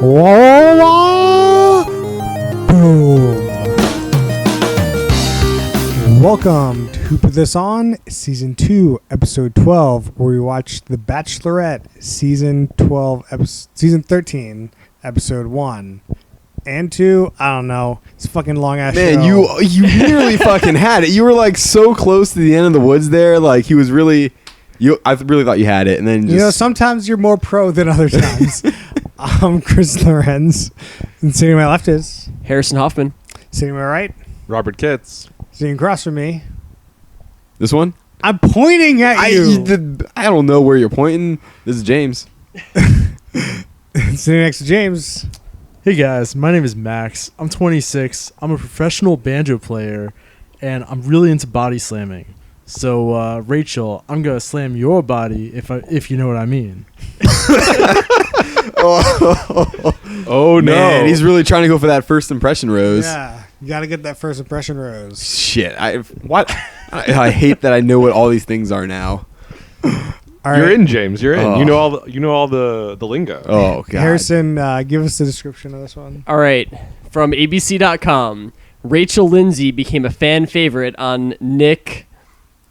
Boom. Welcome to Who Put This On, Season 2, Episode 12, where we watch The Bachelorette, Season 13, Episode 1. And 2, I don't know. It's a fucking long-ass show. Man, you nearly fucking had it. You were like so close to the end of the woods there. Like he was really... I really thought you had it, and then just... You know, sometimes you're more pro than other times. I'm Chris Lorenz, and sitting to my left is... Harrison Hoffman. Sitting to my right... Robert Kitts. Sitting across from me... This one? I'm pointing at you! I don't know where you're pointing. This is James. Sitting next to James... Hey guys, my name is Max. I'm 26. I'm a professional banjo player, and I'm really into body slamming. So, Rachel, I'm gonna slam your body if you know what I mean. Oh no! Man, he's really trying to go for that first impression rose. Yeah, you gotta get that first impression rose. Shit, I hate that I know what all these things are now. All You're right. in, James. You're in. Oh. You know all the lingo. Oh god, Harrison, give us the description of this one. All right. From ABC.com, Rachel Lindsay became a fan favorite on Nick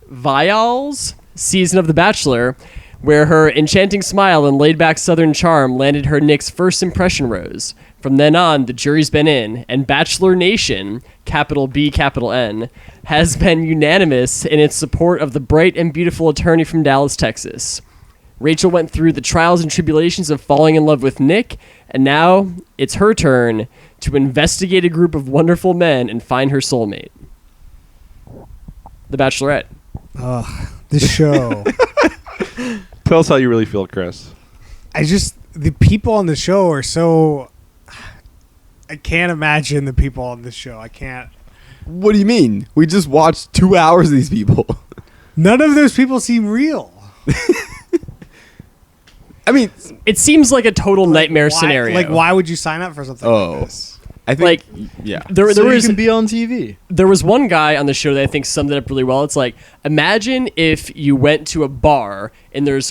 Viall's season of The Bachelor, where her enchanting smile and laid-back southern charm landed her Nick's first impression rose. From then on, the jury's been in, and Bachelor Nation, capital B, capital N, has been unanimous in its support of the bright and beautiful attorney from Dallas, Texas. Rachel went through the trials and tribulations of falling in love with Nick, and now it's her turn to investigate a group of wonderful men and find her soulmate. The Bachelorette. Ugh, this show. Tell us how you really feel, Chris. The people on the show are so... I can't imagine the people on this show. I can't. What do you mean? We just watched 2 hours of these people. None of those people seem real. I mean, It seems like a total nightmare Why- scenario. Like, why would you sign up for something like this? I think, Like, yeah. There so you was can be on TV. there was one guy on the show that I think summed it up really well. It's like, imagine if you went to a bar and there's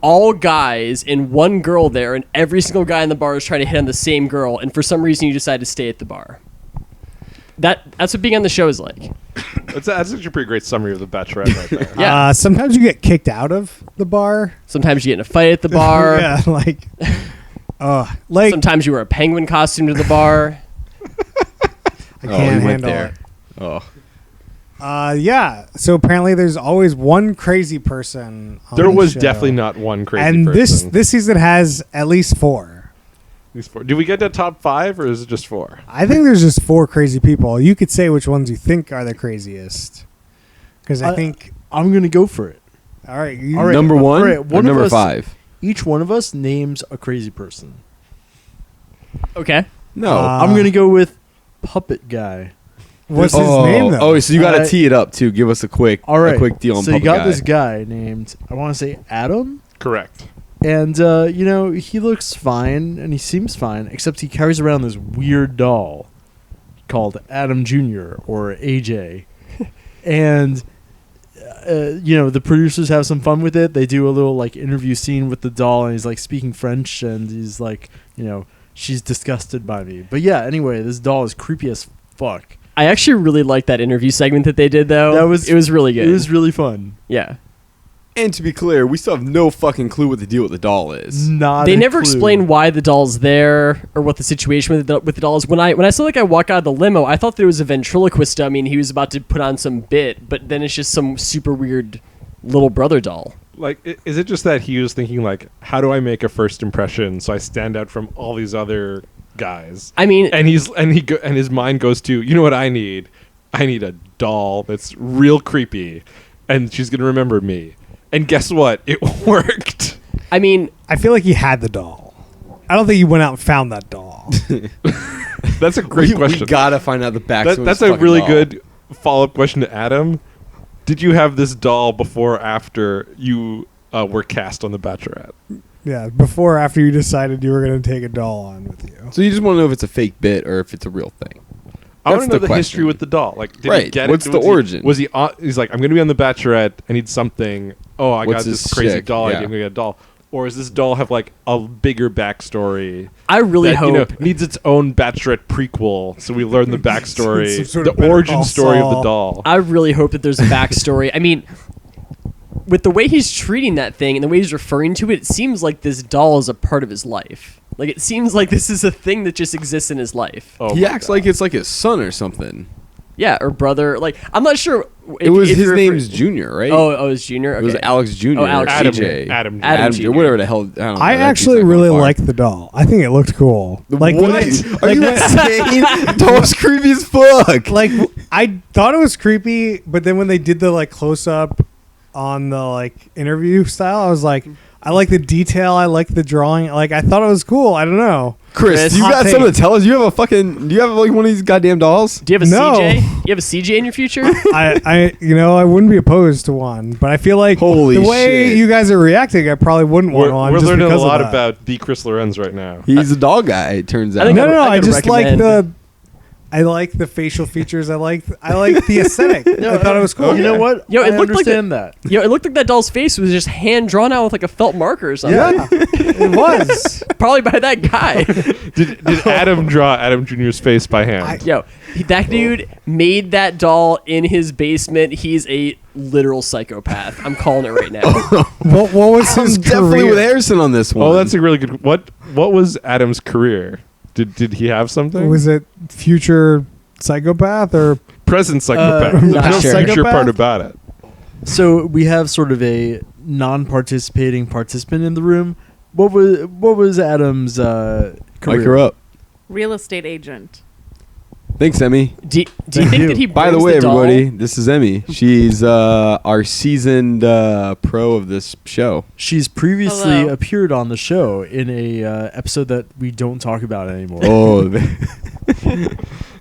all guys and one girl there, and every single guy in the bar is trying to hit on the same girl, and for some reason you decide to stay at the bar. That's what being on the show is like. That's actually a pretty great summary of the Bachelorette right there. Yeah. Sometimes you get kicked out of the bar. Sometimes you get in a fight at the bar. Yeah, like... Sometimes you wear a penguin costume to the bar. I can't he went handle there. it. Oh. Yeah. So apparently there's always one crazy person on There the was show. definitely not one crazy And person. this season has at least 4. These 4. Did we get to top 5 or is it just 4? I think there's just 4 crazy people. You could say which ones you think are the craziest. Because I think... I'm gonna go for it. All right. All right. Number one, All right, or one of number us- 5? Each one of us names a crazy person. Okay. No. I'm gonna go with Puppet Guy. What's his name, though? Oh, so you got to tee it up, too. Give us a quick deal on So you Puppet got Guy. this guy named, I want to say Adam. Correct. And, he looks fine, and he seems fine, except he carries around this weird doll called Adam Jr. or AJ. And, the producers have some fun with it. They do a little, interview scene with the doll, and he's, speaking French, and he's she's disgusted by me. But, yeah, anyway, this doll is creepy as fuck. I actually really liked that interview segment that they did, though. It was really good. It was really fun. Yeah. And to be clear, we still have no fucking clue what the deal with the doll is. Not They a never clue. explain why the doll's there or what the situation with the doll is. When I saw the guy walk out of the limo, I thought that it was a ventriloquist dummy and he was about to put on some bit, but then it's just some super weird little brother doll. Is it just that he was thinking how do I make a first impression so I stand out from all these other guys? I mean, And his mind goes to, you know what I need? I need a doll that's real creepy, and she's gonna remember me. And guess what? It worked. I mean, I feel like he had the doll. I don't think he went out and found that doll. That's a great question. We got to find out the backstory. That's a really good follow-up question to Adam. Did you have this doll before or after you were cast on The Bachelorette? Yeah, before or after you decided you were going to take a doll on with you. So you just want to know if it's a fake bit or if it's a real thing. I want That's to know the the history question. with the doll. Did he Right. get What's it? the origin? Was he? He's like, I'm going to be on The Bachelorette. I need something. Oh, I What's got this his crazy shtick? doll. Yeah. I'm going to get a doll. Or does this doll have like a bigger backstory? I really that, hope. needs its own Bachelorette prequel, so we learn the backstory, Some sort the of Better origin Call story of the Saul. doll. I really hope that there's a backstory. I mean, with the way he's treating that thing and the way he's referring to it, it seems like this doll is a part of his life. Like, it seems like this is a thing that just exists in his life. Oh He my acts God. like it's like his son or something. Yeah, or brother. Like, I'm not sure. It was if his you're name's Junior, right? Oh, it's Junior? Okay. It was Alex Jr. Oh, Alex Adam, AJ. Adam, Adam Jr. Jr. Whatever the hell. I don't know. I That actually dude's really on fire. liked the doll. I think it looked cool. Like when what? they, Are you insane? Doll's creepy as fuck. like I thought it was creepy, but then when they did the like close up on the like interview style, I was like, I like the detail. I like the drawing. Like I thought it was cool. I don't know. Chris, you hot got take. something to tell us? You have a fucking. Do you have like one of these goddamn dolls? Do you have a No. CJ? You have a CJ in your future? I wouldn't be opposed to one, but I feel like Holy the way shit. you guys are reacting, I probably wouldn't want one. We're just learning a because of lot that. about the Chris Lorenz right now. He's a doll guy. It turns I out. think No, I I could just like recommend- I like the facial features. I like the aesthetic. I thought it was cool. You know what? Yo, it I looked like understand that. Yo, it looked like that doll's face was just hand drawn out with like a felt marker or something. Yeah, it was. Probably by that guy. Did Adam draw Adam Jr.'s face by hand? Yo, that dude made that doll in his basement. He's a literal psychopath. I'm calling it right now. What was I'm his definitely career? with Harrison on this one. Oh, that's a really good. What was Adam's career? Did he have something? Was it future psychopath or Present psychopath. not There's sure. no future Psychopath? part about it. So we have sort of a non-participating participant in the room. What was Adam's career? Mic her up. Real estate agent. Thanks, Emmy. Do you think that he By the brings way, doll? everybody, this is Emmy. She's our seasoned pro of this show. She's previously Hello. appeared on the show in a episode that we don't talk about anymore Oh,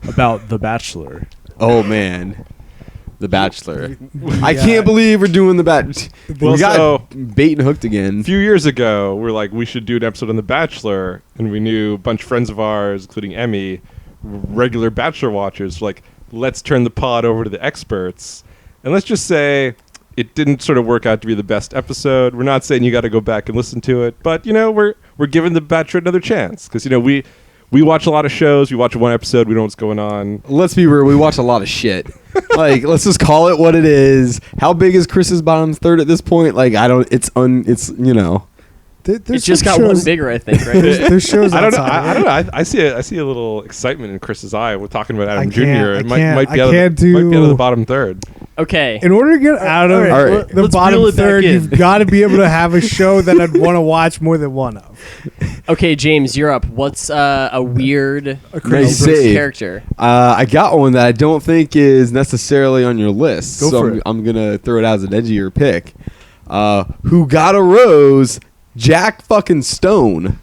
about The Bachelor. oh man, The Bachelor. I can't believe we're doing the Well, we got so- bait and hooked A again. few years ago, we're like, we should do an episode on The Bachelor, and we knew a bunch of friends of ours, including Emmy, regular Bachelor watchers, like, let's turn the pod over to the experts. And let's just say it didn't sort of work out to be the best episode. We're not saying you got to go back and listen to it, but, we're giving The Bachelor another chance. Because, we watch a lot of shows. We watch one episode. We know what's going on. Let's be real. We watch a lot of shit. Like, let's just call it what it is. How big is Chris's bottom third at this point? Like, I don't. It's It just got one bigger, I think, right? There's shows. I don't know. outside of I it. don't know. I see a little excitement in Chris's eye. We're talking about Adam I Jr. can't- It I might can't- be I out can't of might be out of the do- bottom third. Okay. In order to get out of All right, the let's bottom reel it back third, in. you've got to be able to have a show that I'd want to watch more than one of. Okay, James, you're up. What's a weird Nice gross save. character? I got one that I don't think is necessarily on your list. Go so for I'm, it. I'm gonna throw it out as an edgier pick. Who got a rose? Jack fucking Stone.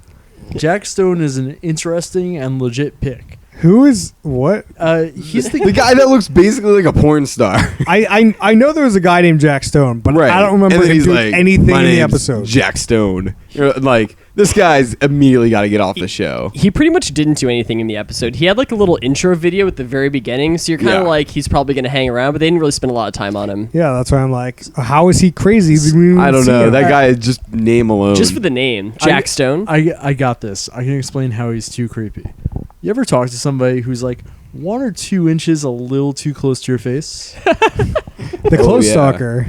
Jack Stone is an interesting and legit pick. Who is what? He's The the guy that looks basically like a porn star. I know there was a guy named Jack Stone, but I don't remember And then him he's doing like, anything "My in the name's episode. Jack Stone. You're like, this guy's immediately got to get off the show. He pretty much didn't do anything in the episode. He had like a little intro video at the very beginning, so you're kind of Yeah. like, he's probably going to hang around, but they didn't really spend a lot of time on him. Yeah, that's why I'm like, how is he crazy? We didn't even I don't see know. him. That guy, just name alone. Just for the name, Jack Stone. I got this. I can explain how he's too creepy. You ever talk to somebody who's like 1 or 2 inches a little too close to your face? The close yeah. stalker.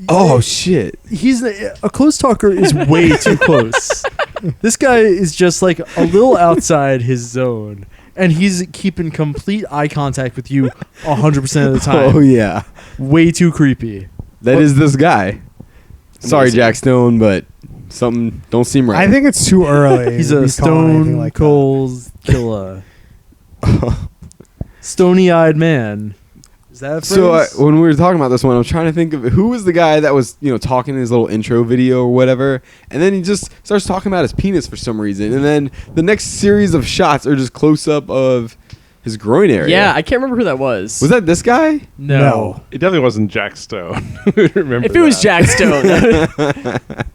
Oh, shit. He's a close talker is way too close. This guy is just like a little outside his zone, and he's keeping complete eye contact with you 100% of the time. Oh, yeah. Way too creepy. That is this guy. Sorry, Amazing. Jack Stone, but something don't seem right. I think it's too early. He's to a be calling anything stone like that. cold killer. Stony-eyed man. Is that a So phrase? when we were talking about this one, I was trying to think of who was the guy that was, talking in his little intro video or whatever, and then he just starts talking about his penis for some reason, and then the next series of shots are just close up of his groin area. Yeah, I can't remember who that was. Was that this guy? no. It definitely wasn't Jack Stone. Remember If it was that. Jack Stone.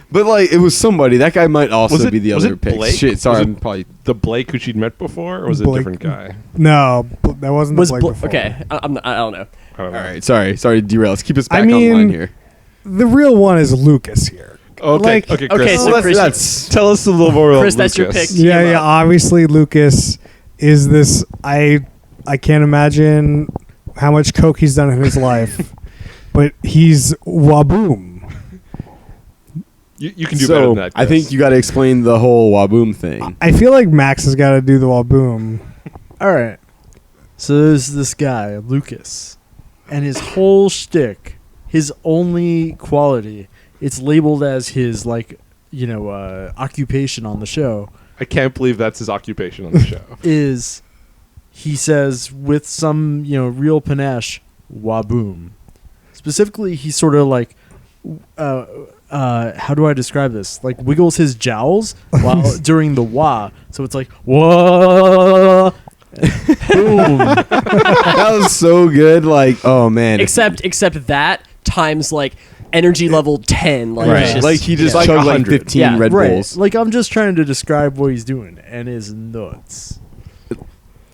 But like it was somebody. That guy might also Was it- be the was other it pick. Blake? Shit, sorry, Was it- I'm probably. the Blake who she'd met before, or was it a Blake. different guy? No, that wasn't was the Blake Bl- before. okay, I don't know. I don't know. All right, sorry to derail. Let's keep us back I mean, on line here. The real one is Lucas here. Okay, Like- okay, Okay, Chris. so Chris, that's tell us a little more about Chris, that's your Lucas. pick. Yeah, Team yeah. up. Obviously, Lucas is this. I can't imagine how much coke he's done in his life, but he's WHABOOM. You can do better so than that, I Chris. think you got to explain the whole Waboom thing. I feel like Max has got to do the WHABOOM. All right. So there's this guy, Lucas, and his whole shtick, his only quality, it's labeled as his occupation on the show, I can't believe that's his occupation on the show. is he says with some real panache, "Waboom." Specifically, he sort of like, how do I describe this? Like wiggles his jowls while during the wah, so it's like wah. Boom. That was so good. Like, oh man, Except that times like energy level 10. Like, right? it's just, Like he just like chugged like 100. 15 Yeah. Red Right. Bulls. Like I'm just trying to describe what he's doing, and it's nuts.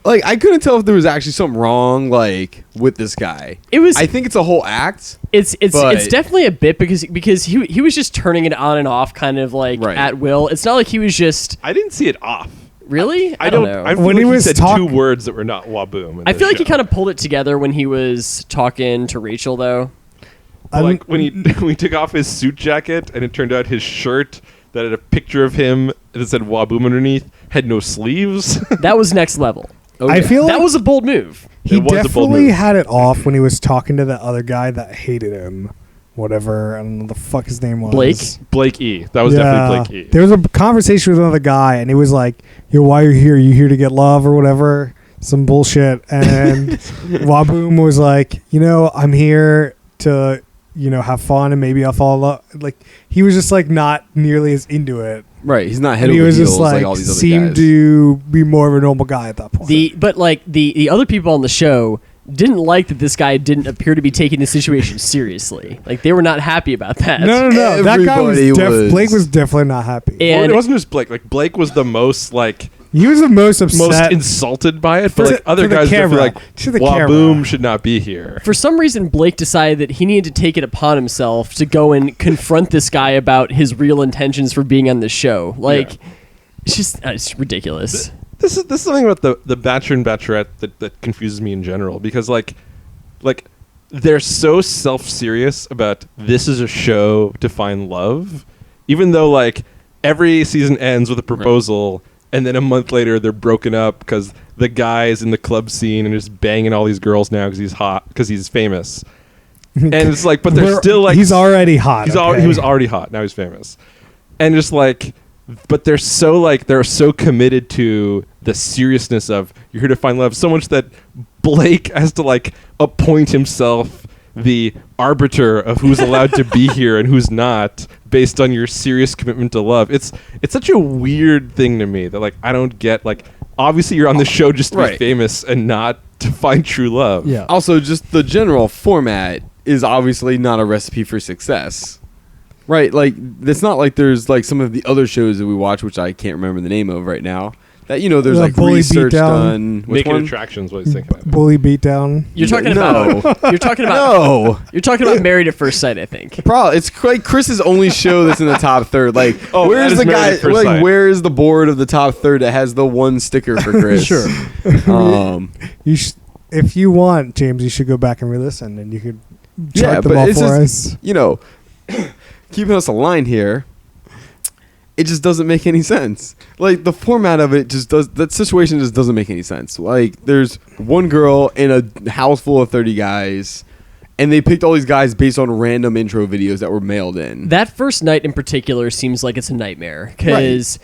Like I couldn't tell if there was actually something wrong like with this guy. it was. I think it's a whole act. It's But- definitely a bit because he was just turning it on and off kind of like Right. at will. It's not like he was just I didn't see it off. really. I don't know. I feel When like he he was said talk- two words that were not Waboom. in I this feel like he show. kind of pulled it together when he was talking to Rachel though. Like when he when he took off his suit jacket and it turned out his shirt that had a picture of him that said Waboom underneath had no sleeves. That was next level. I feel That like was a bold move. he it was a bold definitely move. had it off when he was talking to that other guy that hated him. Whatever, I don't know the fuck his name was. Blake? Blake E. That was definitely Blake E. There was a conversation with another guy, and he was like, "Yo, why are you here? You here to get love or whatever?" Some bullshit. And Waboom was like, I'm here to, have fun, and maybe I'll fall in love. Like he was just like not nearly as into it. Right, he's not head And he over was heels just like like all these other seemed guys. to be more of a normal guy at that point. The other people on the show didn't like that this guy didn't appear to be taking the situation seriously. Like they were not happy about that. no. That guy was, Everybody was- Blake was definitely not happy. And- Well, it wasn't just Blake. Like Blake was the most He was the most upset. most insulted by it, but To- like other to the guys would feel camera. like To the Waboom camera. should not be here. For some reason, Blake decided that he needed to take it upon himself to go and confront this guy about his real intentions for being on the show. Like, it's ridiculous. This is something about the Bachelor and Bachelorette that confuses me in general because like they're so self-serious about this is a show to find love, even though like every season ends with a proposal and then a month later they're broken up because the guy is in the club scene and is banging all these girls now because he's hot because he's famous. And it's like, but they're still like he's already hot. he okay? was already hot. Now he's famous, and just like, but they're so committed to the seriousness of you're here to find love, so much that Blake has to like appoint himself the arbiter of who's allowed to be here and who's not based on your serious commitment to love. It's such a weird thing to me that like I don't get. Like obviously you're on the show just to be Right. famous and not to find true love. Yeah. Also, just the general format is obviously not a recipe for success. Right, like it's not like there's like some of the other shows that we watch, which I can't remember the name of right now. That there's like Bully research Beatdown. done. Which Naked one? Attractions. What he's thinking of. Bully beatdown. You're talking No. about. You're talking about. No, You're talking about Married at First Sight, I think. probably it's like Chris's only show that's in the top third. Like, Oh, where's that is the Married guy? at First Like, Sight. where is the board of the top third that has the one sticker for Chris? Sure. You if you want, James, you should go back and re-listen, and you could chart Yeah, them but all it's for just, us. keeping us aligned here. It just doesn't make any sense. Like the format of it that situation just doesn't make any sense. Like there's one girl in a house full of 30 guys, and they picked all these guys based on random intro videos that were mailed in. That first night in particular seems like it's a nightmare because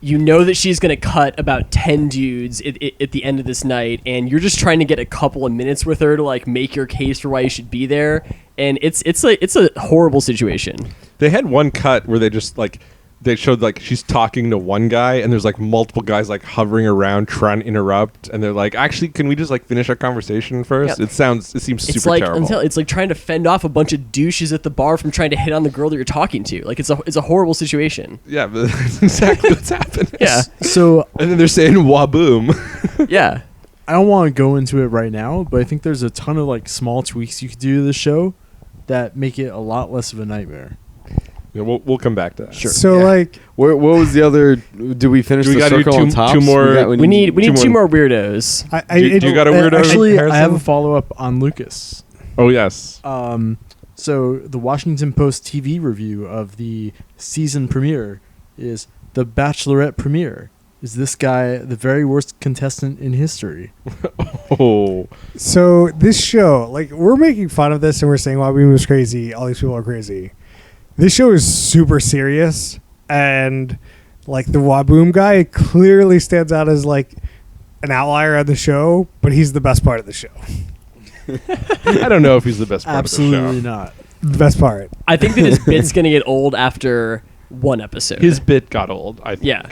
you know that she's going to cut about 10 dudes at the end of this night, and you're just trying to get a couple of minutes with her to like make your case for why you should be there, and it's a horrible situation. They had one cut where they just like they showed like she's talking to one guy and there's like multiple guys like hovering around trying to interrupt, and they're like, actually, can we just like finish our conversation first? Yeah. It seems It's super like terrible. it's like trying to fend off a bunch of douches at the bar from trying to hit on the girl that you're talking to. Like it's a horrible situation. Yeah, but that's exactly what's happening. Yeah. So And then they're saying waboom. Yeah. I don't want to go into it right now, but I think there's a ton of like small tweaks you could do to the show that make it a lot less of a nightmare. Yeah, we'll come back to that. Sure. So Yeah. like, What was the other? Did we finish Do we the gotta do circle on two- top? two more- We need two more weirdos. Do you got a weirdo? Actually, I have Harrison? a follow up on Lucas. Oh yes. So the Washington Post TV review of the season premiere is the Bachelorette premiere. Is this guy the very worst contestant in history? Oh. so this show, like, we're making fun of this and we're saying WHABOOMS was crazy. All these people are crazy. This show is super serious, and like the WHABOOM guy clearly stands out as like an outlier on the show, but he's the best part of the show. I don't know if he's the best part Absolutely of the show. not. The best part. I think that his bit's gonna get old after one episode. His bit got old. I think. yeah.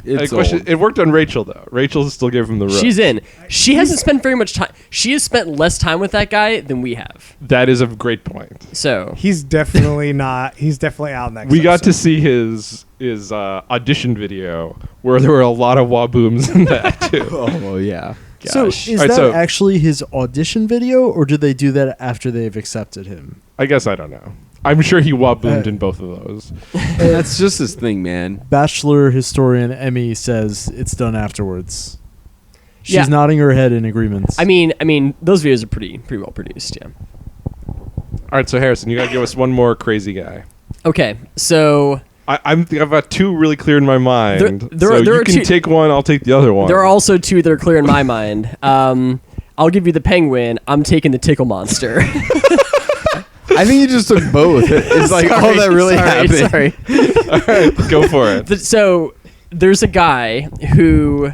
It's Question, old. it worked on Rachel though. Rachel still gave him the rose. She's in. She hasn't spent very much time. She has spent less time with that guy than we have. That is a great point. So He's definitely not. He's definitely out next. We got to episode. see his audition video where there were a lot of WHABOOMS in that too. Oh yeah. So Gosh. is Alright, that so- actually his audition video, or did they do that after they've accepted him? I guess I don't know. I'm sure he WHABOOMed in both of those. That's just his thing, man. Bachelor historian Emmy says it's done afterwards. She's Yeah. nodding her head in agreement. I mean, those videos are pretty well produced. Yeah. All right, so Harrison, you got to give us one more crazy guy. Okay, so I've got two really clear in my mind. There so are you can two- take one, I'll take the other one. there are also two that are clear in my mind. I'll give you the penguin. I'm taking the Tickle monster. I think you just took both. It's like all that really happened. Sorry. All right, go for it. So there's a guy who,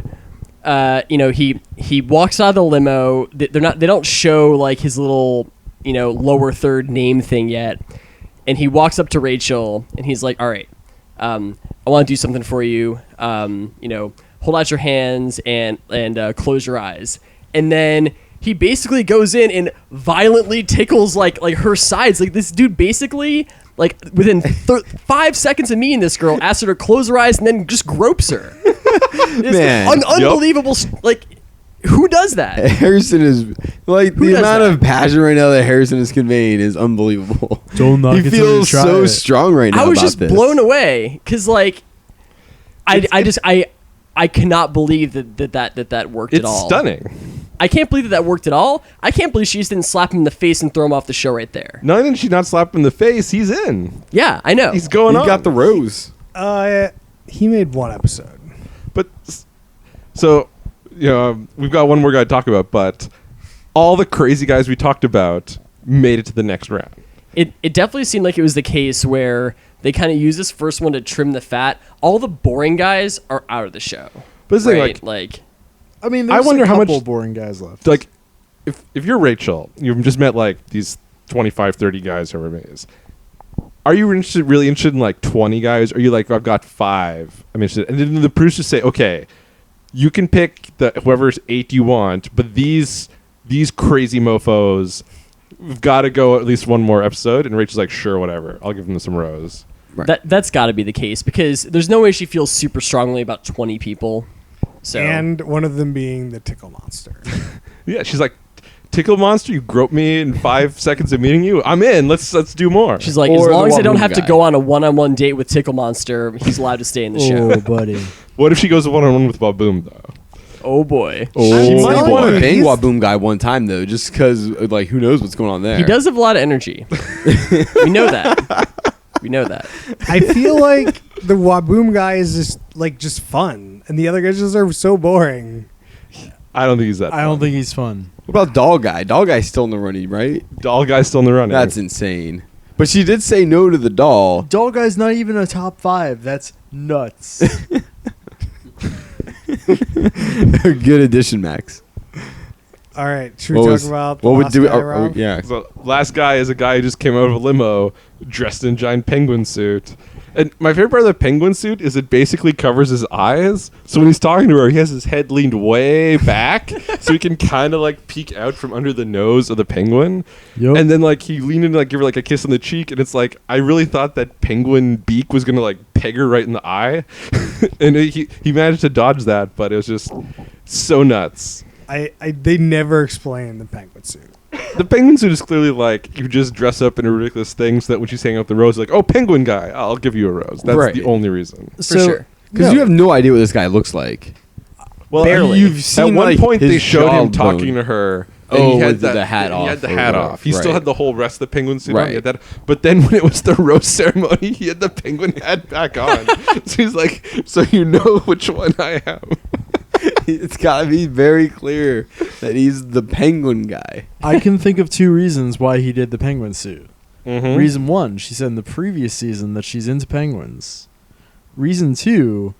he walks out of the limo. They don't show like his little, lower third name thing yet, and he walks up to Rachel and he's like, "All right, I want to do something for you. Hold out your hands and close your eyes," and then he basically goes in and violently tickles like her sides. Like this dude basically, like within 5 seconds of meeting this girl, asks her to close her eyes and then just gropes her. It's Man. unbelievable. Like, who does that? Harrison is like Who the does amount that? of passion right now that Harrison is conveying is unbelievable. Don't knock He it till you feels try so it. strong right now. I was about just this. blown away because like, I cannot believe that worked at It's all. stunning. I can't believe that worked at all. I can't believe she just didn't slap him in the face and throw him off the show right there. Not only did she not slap him in the face, he's in. Yeah, I know. He's going He on. got the rose. He made one episode. But so, we've got one more guy to talk about, but all the crazy guys we talked about made it to the next round. It definitely seemed like it was the case where they kind of use this first one to trim the fat. All the boring guys are out of the show. But it's Right? like I mean, I there's wonder a how couple much- boring guys left. like if you're Rachel, you've just met like these 25, 30 guys, however it is. Are you really interested in like 20 guys? Or are you like, I've got 5, I'm interested? And then the producers say, okay, you can pick whoever's 8 you want, but these crazy mofos, we've got to go at least one more episode. And Rachel's like, sure, whatever. I'll give them some rose. Right. That's got to be the case because there's no way she feels super strongly about 20 people. So And one of them being the Tickle monster. Yeah, she's like, Tickle monster, you groped me in 5 seconds of meeting you. I'm in. Let's do more. she's like, Or as the long as I don't WHABOOM have to guy. go on a one-on-one date with Tickle Monster, he's allowed to stay in the show. Oh, buddy. What if she goes one-on-one with WHABOOM though? Oh boy. She might boy. want to bang He's- WHABOOM guy one time though, just because like who knows what's going on there. He does have a lot of energy. We know that. We know that. I feel like the WHABOOM guy is just fun, and the other guys just are so boring. I don't think he's that. I don't fun. think he's fun. What about Doll Guy? Doll Guy's still in the running, right? Doll guy's still in the running. That's insane. But she did say no to the doll. Doll Guy's not even a top 5. That's nuts. Good addition, Max. All right, should we talk about the what would last do? guy, Rob? Yeah. So last guy is a guy who just came out of a limo dressed in a giant penguin suit. And my favorite part of the penguin suit is it basically covers his eyes. So when he's talking to her, he has his head leaned way back so he can kind of like peek out from under the nose of the penguin. Yep. And then like he leaned in to like give her like a kiss on the cheek, and it's like I really thought that penguin beak was gonna like peg her right in the eye. And he managed to dodge that, but it was just so nuts. They never explain the penguin suit. The penguin suit is clearly like you just dress up in a ridiculous thing so that when she's hanging out the rose, like, oh, penguin guy, I'll give you a rose. That's Right. the only reason. For sure. Because you have no idea what this guy looks like. Well, Barely. You've seen at one like, point his they showed him jawbone. talking to her. And Oh, he had with the hat He off had the or hat whatever. off. He still Right. had the whole rest of the penguin suit on. Right. He had that. But then when it was the rose ceremony, he had the penguin hat back on. So he's like, so you know which one I am. It's gotta be very clear that he's the penguin guy. I can think of 2 reasons why he did the penguin suit. Mm-hmm. Reason 1, she said in the previous season that she's into penguins. Reason 2,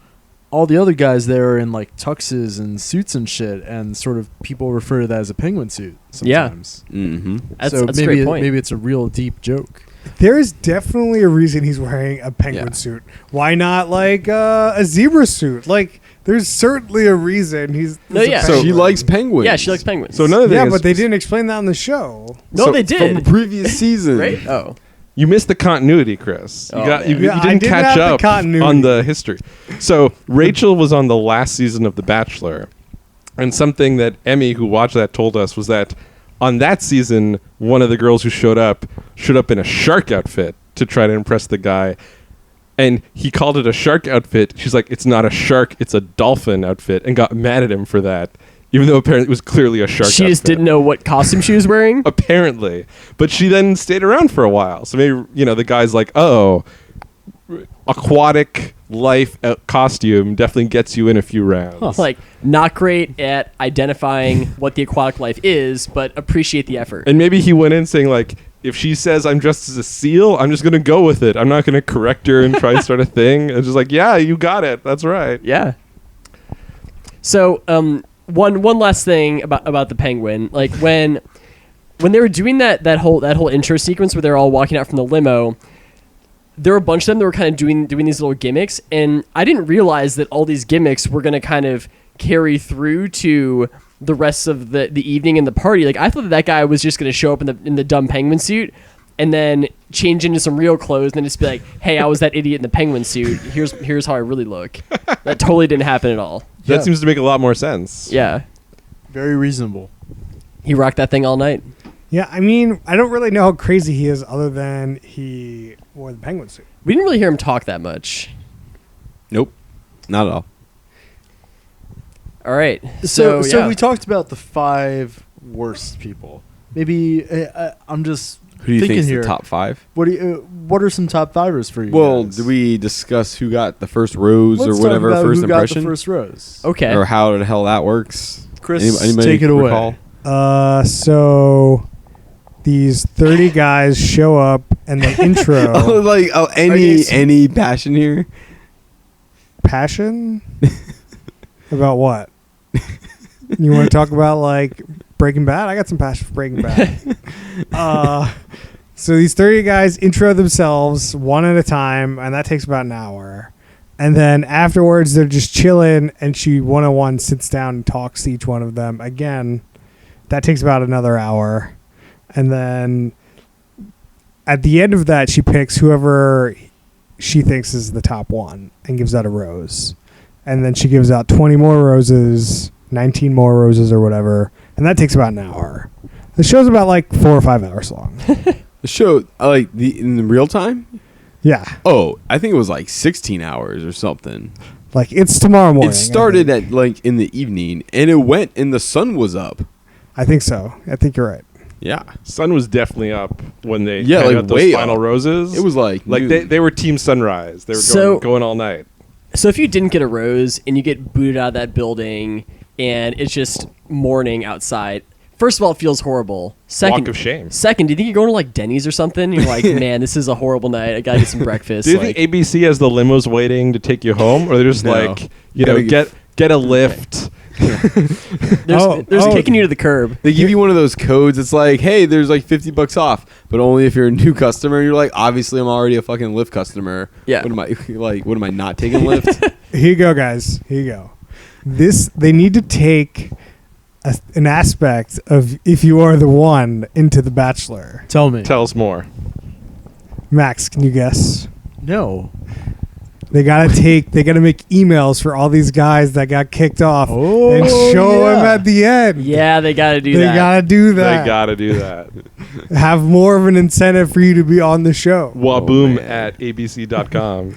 all the other guys there are in like tuxes and suits and shit, and sort of people refer to that as a penguin suit Yeah. sometimes. Mm-hmm. That's so a maybe great point. maybe it's a real deep joke. There is definitely a reason he's wearing a penguin Yeah. suit. Why not like a zebra suit? Like, there's certainly a reason he's. No, he's a yeah. So penguin. she likes penguins. Yeah, she likes penguins. So another thing Yeah, is, but they didn't explain that on the show. No, so they From did. the previous season. Right? Oh. you missed the continuity, Chris. You Oh, got you, man. you Yeah, I didn't didn't catch have the up continuity. on the history. So Rachel was on the last season of The Bachelor, and something that Emmy, who watched that, told us was that on that season, one of the girls who showed up in a shark outfit to try to impress the guy. And he called it a shark outfit. She's like, it's not a shark, it's a dolphin outfit, and got mad at him for that, even though apparently it was clearly a shark She outfit. just didn't know what costume she was wearing. Apparently. But she then stayed around for a while. So maybe, the guy's like, oh, aquatic life costume definitely gets you in a few rounds. Like, not great at identifying what the aquatic life is, but appreciate the effort. And maybe he went in saying, like, if she says I'm dressed as a seal, I'm just going to go with it. I'm not going to correct her and try and start a thing. It's just like, yeah, you got it. That's right. Yeah. So, one last thing about the penguin, like when they were doing that whole intro sequence where they're all walking out from the limo, there were a bunch of them that were kind of doing these little gimmicks, and I didn't realize that all these gimmicks were going to kind of carry through to the rest of the evening and the party. Like, I thought that guy was just going to show up in the dumb penguin suit and then change into some real clothes and then just be like, hey, I was that idiot in the penguin suit. Here's how I really look. That totally didn't happen at all. That Yeah. seems to make a lot more sense. Yeah. Very reasonable. He rocked that thing all night. Yeah, I mean, I don't really know how crazy he is other than he wore the penguin suit. We didn't really hear him talk that much. Nope. Not at all. All right. So yeah. we talked about the 5 worst people. Maybe I'm just Who do you thinking think's here. the top 5? What are some top 5ers for you? Well, guys? did we discuss who got the first rose Let's or talk whatever about first who impression? got the first rose. Okay. Or how the hell that works? Chris, Anybody take it away. recall? So these 30 guys show up and they intro Any passion here? passion about what? You want to talk about like Breaking Bad? I got some passion for Breaking Bad. So these 30 guys intro themselves one at a time, and that takes about an hour. And then afterwards, they're just chilling, and she one-on-one sits down and talks to each one of them. Again, that takes about another hour. And then at the end of that, she picks whoever she thinks is the top one and gives out a rose. And then she gives out 20 more roses, 19 more roses or whatever. And that takes about an hour. The show's about like 4 or 5 hours long. The show, in the real time? Yeah. Oh, I think it was like 16 hours or something. Like, it's tomorrow morning. It started at in the evening, and it went, and the sun was up. I think so. I think you're right. Yeah. Sun was definitely up when they Yeah, handed like out those way final up. roses. It was like noon. they were Team Sunrise. They were So- going all night. So if you didn't get a rose and you get booted out of that building and it's just morning outside, first of all, it feels horrible. Walk of shame. Second, do you think you're going to like Denny's or something? You're like, man, this is a horrible night. I gotta get some breakfast. Do you Like, think ABC has the limos waiting to take you home, or they're just No. like, You gotta get a lift? there's kicking you to the curb. They give you one of those codes. It's like, hey, there's like $50 off, but only if you're a new customer. You're like, obviously, I'm already a fucking Lyft customer. Yeah. What am I like? What am I not taking Lyft? Here you go, guys. Here you go. They need to take an aspect of If You Are the One into The Bachelor. Tell me. Tell us more. Max, can you guess? No. They gotta make emails for all these guys that got kicked off and show them at the end. Yeah, they got to do They that. gotta do that. They gotta do that. Have more of an incentive for you to be on the show. WHABOOM at abc.com.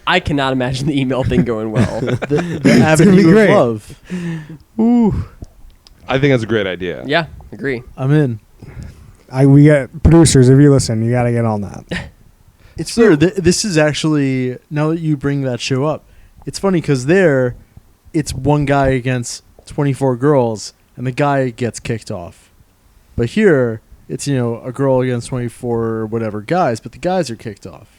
I cannot imagine the email thing going well. The gonna be avenue great. of love. I think that's a great idea. Yeah, agree. I'm in. We got producers. If you listen, you gotta get on that. It's weird. This is actually, now that you bring that show up, it's funny because there, it's one guy against 24 girls, and the guy gets kicked off. But here, it's, a girl against 24 whatever guys, but the guys are kicked off.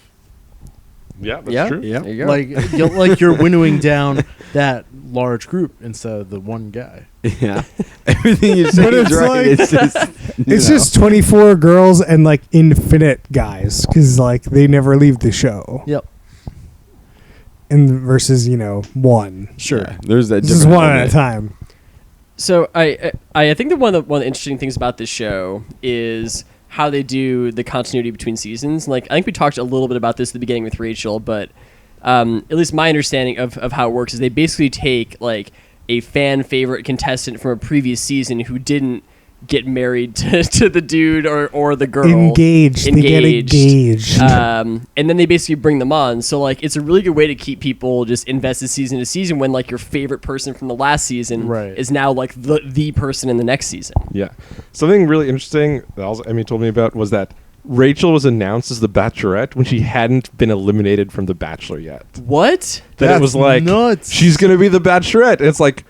Yeah, that's true. Yeah. There you go. Like you're winnowing down that large group instead of the one guy. Yeah. Everything you say But is it's right. like- It's just It's just 24 girls and like infinite guys because like they never leave the show. Yep. And versus one. Sure. Yeah, there's that. This is different one at a element. time. So I think that one of the interesting things about this show is how they do the continuity between seasons. Like I think we talked a little bit about this at the beginning with Rachel, but at least my understanding of how it works is they basically take like a fan favorite contestant from a previous season who didn't get married to the dude or the girl. Engaged. They get engaged. And then they basically bring them on. So like it's a really good way to keep people just invested season to season when like your favorite person from the last season is now like the person in the next season. Yeah. Something really interesting that also Emmy told me about was that Rachel was announced as the Bachelorette when she hadn't been eliminated from The Bachelor yet. What? That it was like, nuts. she's going to be the Bachelorette. And it's like,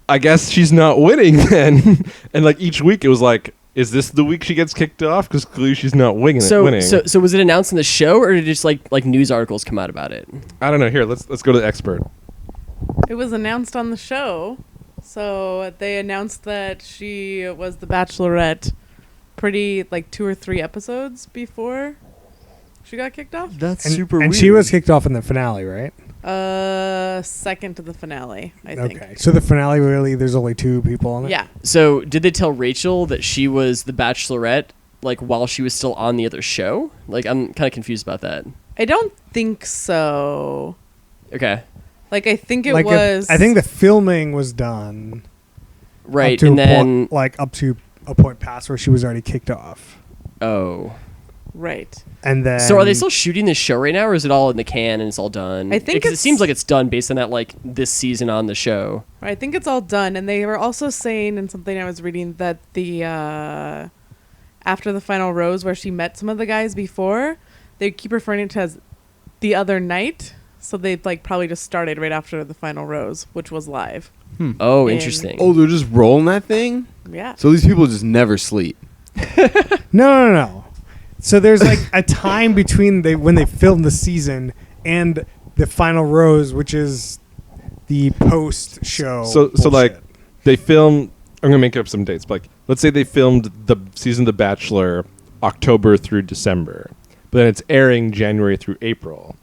I guess she's not winning then. And like each week it was like, is this the week she gets kicked off? Because clearly she's not winning. So was it announced in the show or did just like news articles come out about it? I don't know. Here, let's go to the expert. It was announced on the show. So they announced that she was the Bachelorette pretty like 2 or 3 episodes before she got kicked off. That's and, super and weird. she was kicked off in the finale, right? Second to the finale, I think. Okay. So the finale really, there's only 2 people on it? Yeah. So did they tell Rachel that she was the Bachelorette like while she was still on the other show? Like I'm kind of confused about that. I don't think so. Okay. Like I think it Like was. I think the filming was done. Right. Up to And a then point, up to a point past where she was already kicked off. oh. Right. And then So are they still shooting this show right now or is it all in the can and it's all done? I think because it it's- seems like it's done based on that like this season on the show. I think it's all done, and they were also saying in something I was reading that the after the final rose where she met some of the guys before, they keep referring to it as the other night, so they like probably just started right after the final rose, which was live. Oh, And- interesting. Oh, they're just rolling that thing. Yeah. So these people just never sleep. No. So there's like a time between when they filmed the season and the final rose, which is the post show. So like they filmed. I'm gonna make up some dates. But like, let's say they filmed the season of The Bachelor October through December, but then it's airing January through April.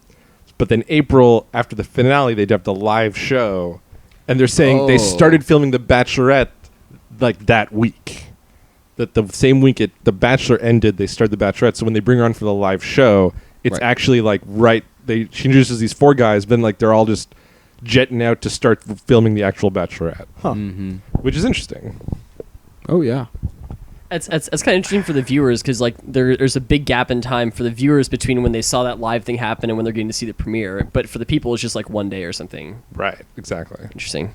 But then April after the finale, they'd have the live show, and they're saying they started filming The Bachelorette like that week. That the same week The Bachelor ended, they started The Bachelorette. So when they bring her on for the live show, it's Right. actually like she introduces these 4 guys, but then like they're all just jetting out to start filming the actual Bachelorette, Mm-hmm. which is interesting. Oh yeah. It's kind of interesting for the viewers because like there's a big gap in time for the viewers between when they saw that live thing happen and when they're getting to see the premiere. But for the people, it's just like one day or something. Right, exactly. Interesting.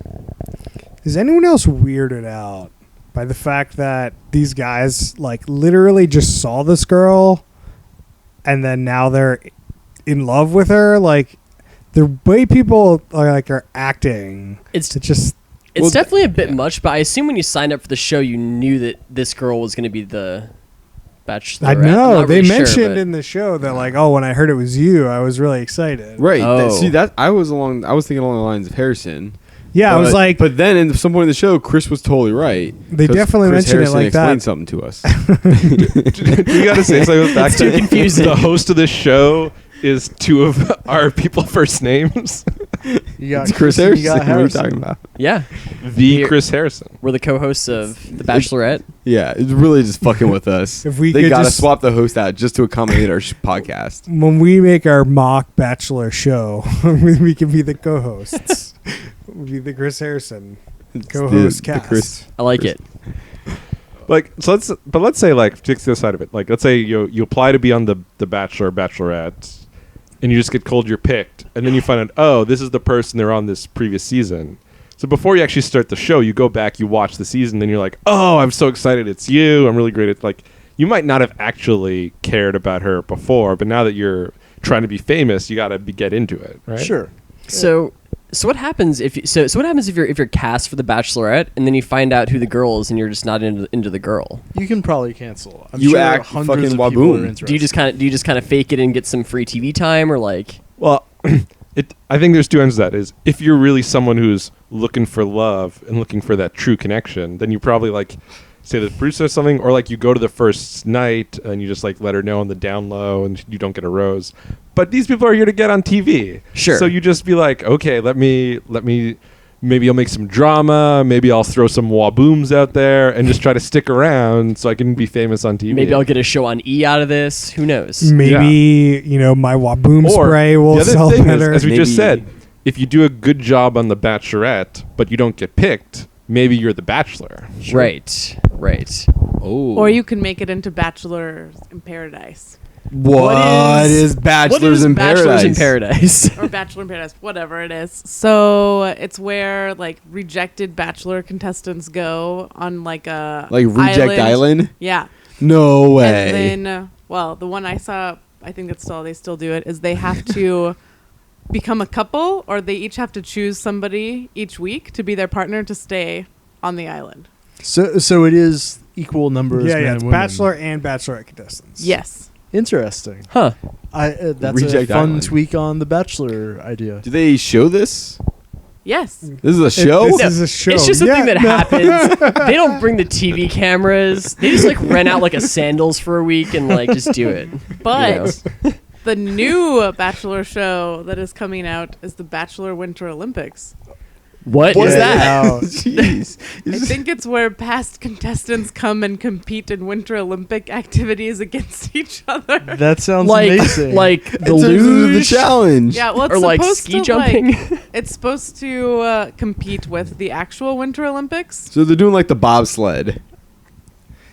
Is anyone else weirded out by the fact that these guys like literally just saw this girl and then now they're in love with her? Like the way people are acting, It's just It's definitely a bit much, but I assume when you signed up for the show, you knew that this girl was going to be the Bachelorette. I I'm know not they really sure, mentioned but- in the show that like, oh, when I heard it was you, I was really excited. Right. Oh. See that I was thinking along the lines of Harrison. Yeah, I was like, but then in some point in the show, Chris was totally right. They 'Cause definitely Chris mentioned it Harrison like that. explained something to us. You got to say something with that. It's too confusing. The host of this show is 2 of our people first names. You got It's Chris Chris and you Harrison. got What are you Harrison. talking about? Yeah. The Chris Harrison. We're the co-hosts of The Bachelorette. Yeah, it's really just fucking with us. If we They could gotta just- swap the host out just to accommodate our podcast. When we make our mock Bachelor show, we can be the co-hosts. We'll be the Chris Harrison It's co-host the cast. Chris. I like it. Like, so let's say, like, take the other side of it. Like, let's say you apply to be on the Bachelor or Bachelorette, and you just get called you're picked, and then you find out, oh, this is the person they're on this previous season. So before you actually start the show, you go back, you watch the season, then you're like, oh, I'm so excited, it's you. I'm really great at, like, you might not have actually cared about her before, but now that you're trying to be famous, you got to get into it, right? Sure. So what happens if what happens if you're cast for The Bachelorette and then you find out who the girl is and you're just not into the girl? You can probably cancel. I'm You sure act hundreds fucking of people WHABOOM. are interested. Do you just kind of fake it and get some free TV time, or like? Well, I think there's two ends to that. Is if you're really someone who's looking for love and looking for that true connection, then you probably like say the producer or something, or like you go to the first night and you just like let her know on the down low and you don't get a rose. But these people are here to get on TV. Sure. So you just be like, okay, let me maybe I'll make some drama, maybe I'll throw some WHABOOMS out there and just try to stick around so I can be famous on TV. Maybe I'll get a show on E out of this. Who knows? Maybe my WHABOOM Or spray will the other sell thing is, better. as we just Maybe- said, if you do a good job on The Bachelorette, but you don't get picked, maybe you're the Bachelor. Right. Oh. Or you can make it into Bachelor in Paradise. What is Bachelors in Bachelors in Paradise? Paradise? Or Bachelor in Paradise, whatever it is. So it's where like rejected Bachelor contestants go on like a Like Reject Island? Yeah. No way. And then, the one I saw, I think they still do it, is they have to become a couple, or they each have to choose somebody each week to be their partner to stay on the island. So it is equal numbers. yeah, men it's and women. Bachelor and Bachelorette contestants. Yes. Interesting. Huh. That's Reject a fun Island. tweak on the Bachelor idea. Do they show this? Yes. This is a show? This is a show. It's just a Yeah, thing that no. happens. They don't bring the TV cameras. They just like rent out like a sandals for a week and like just do it. But the new Bachelor show that is coming out is the Bachelor Winter Olympics. What is that? Wow. Jeez. I think it's where past contestants come and compete in Winter Olympic activities against each other. That sounds Like amazing. the It's the luge challenge. Yeah, well, it's or like supposed ski to, jumping. It's supposed to compete with the actual Winter Olympics. So they're doing like the bobsled.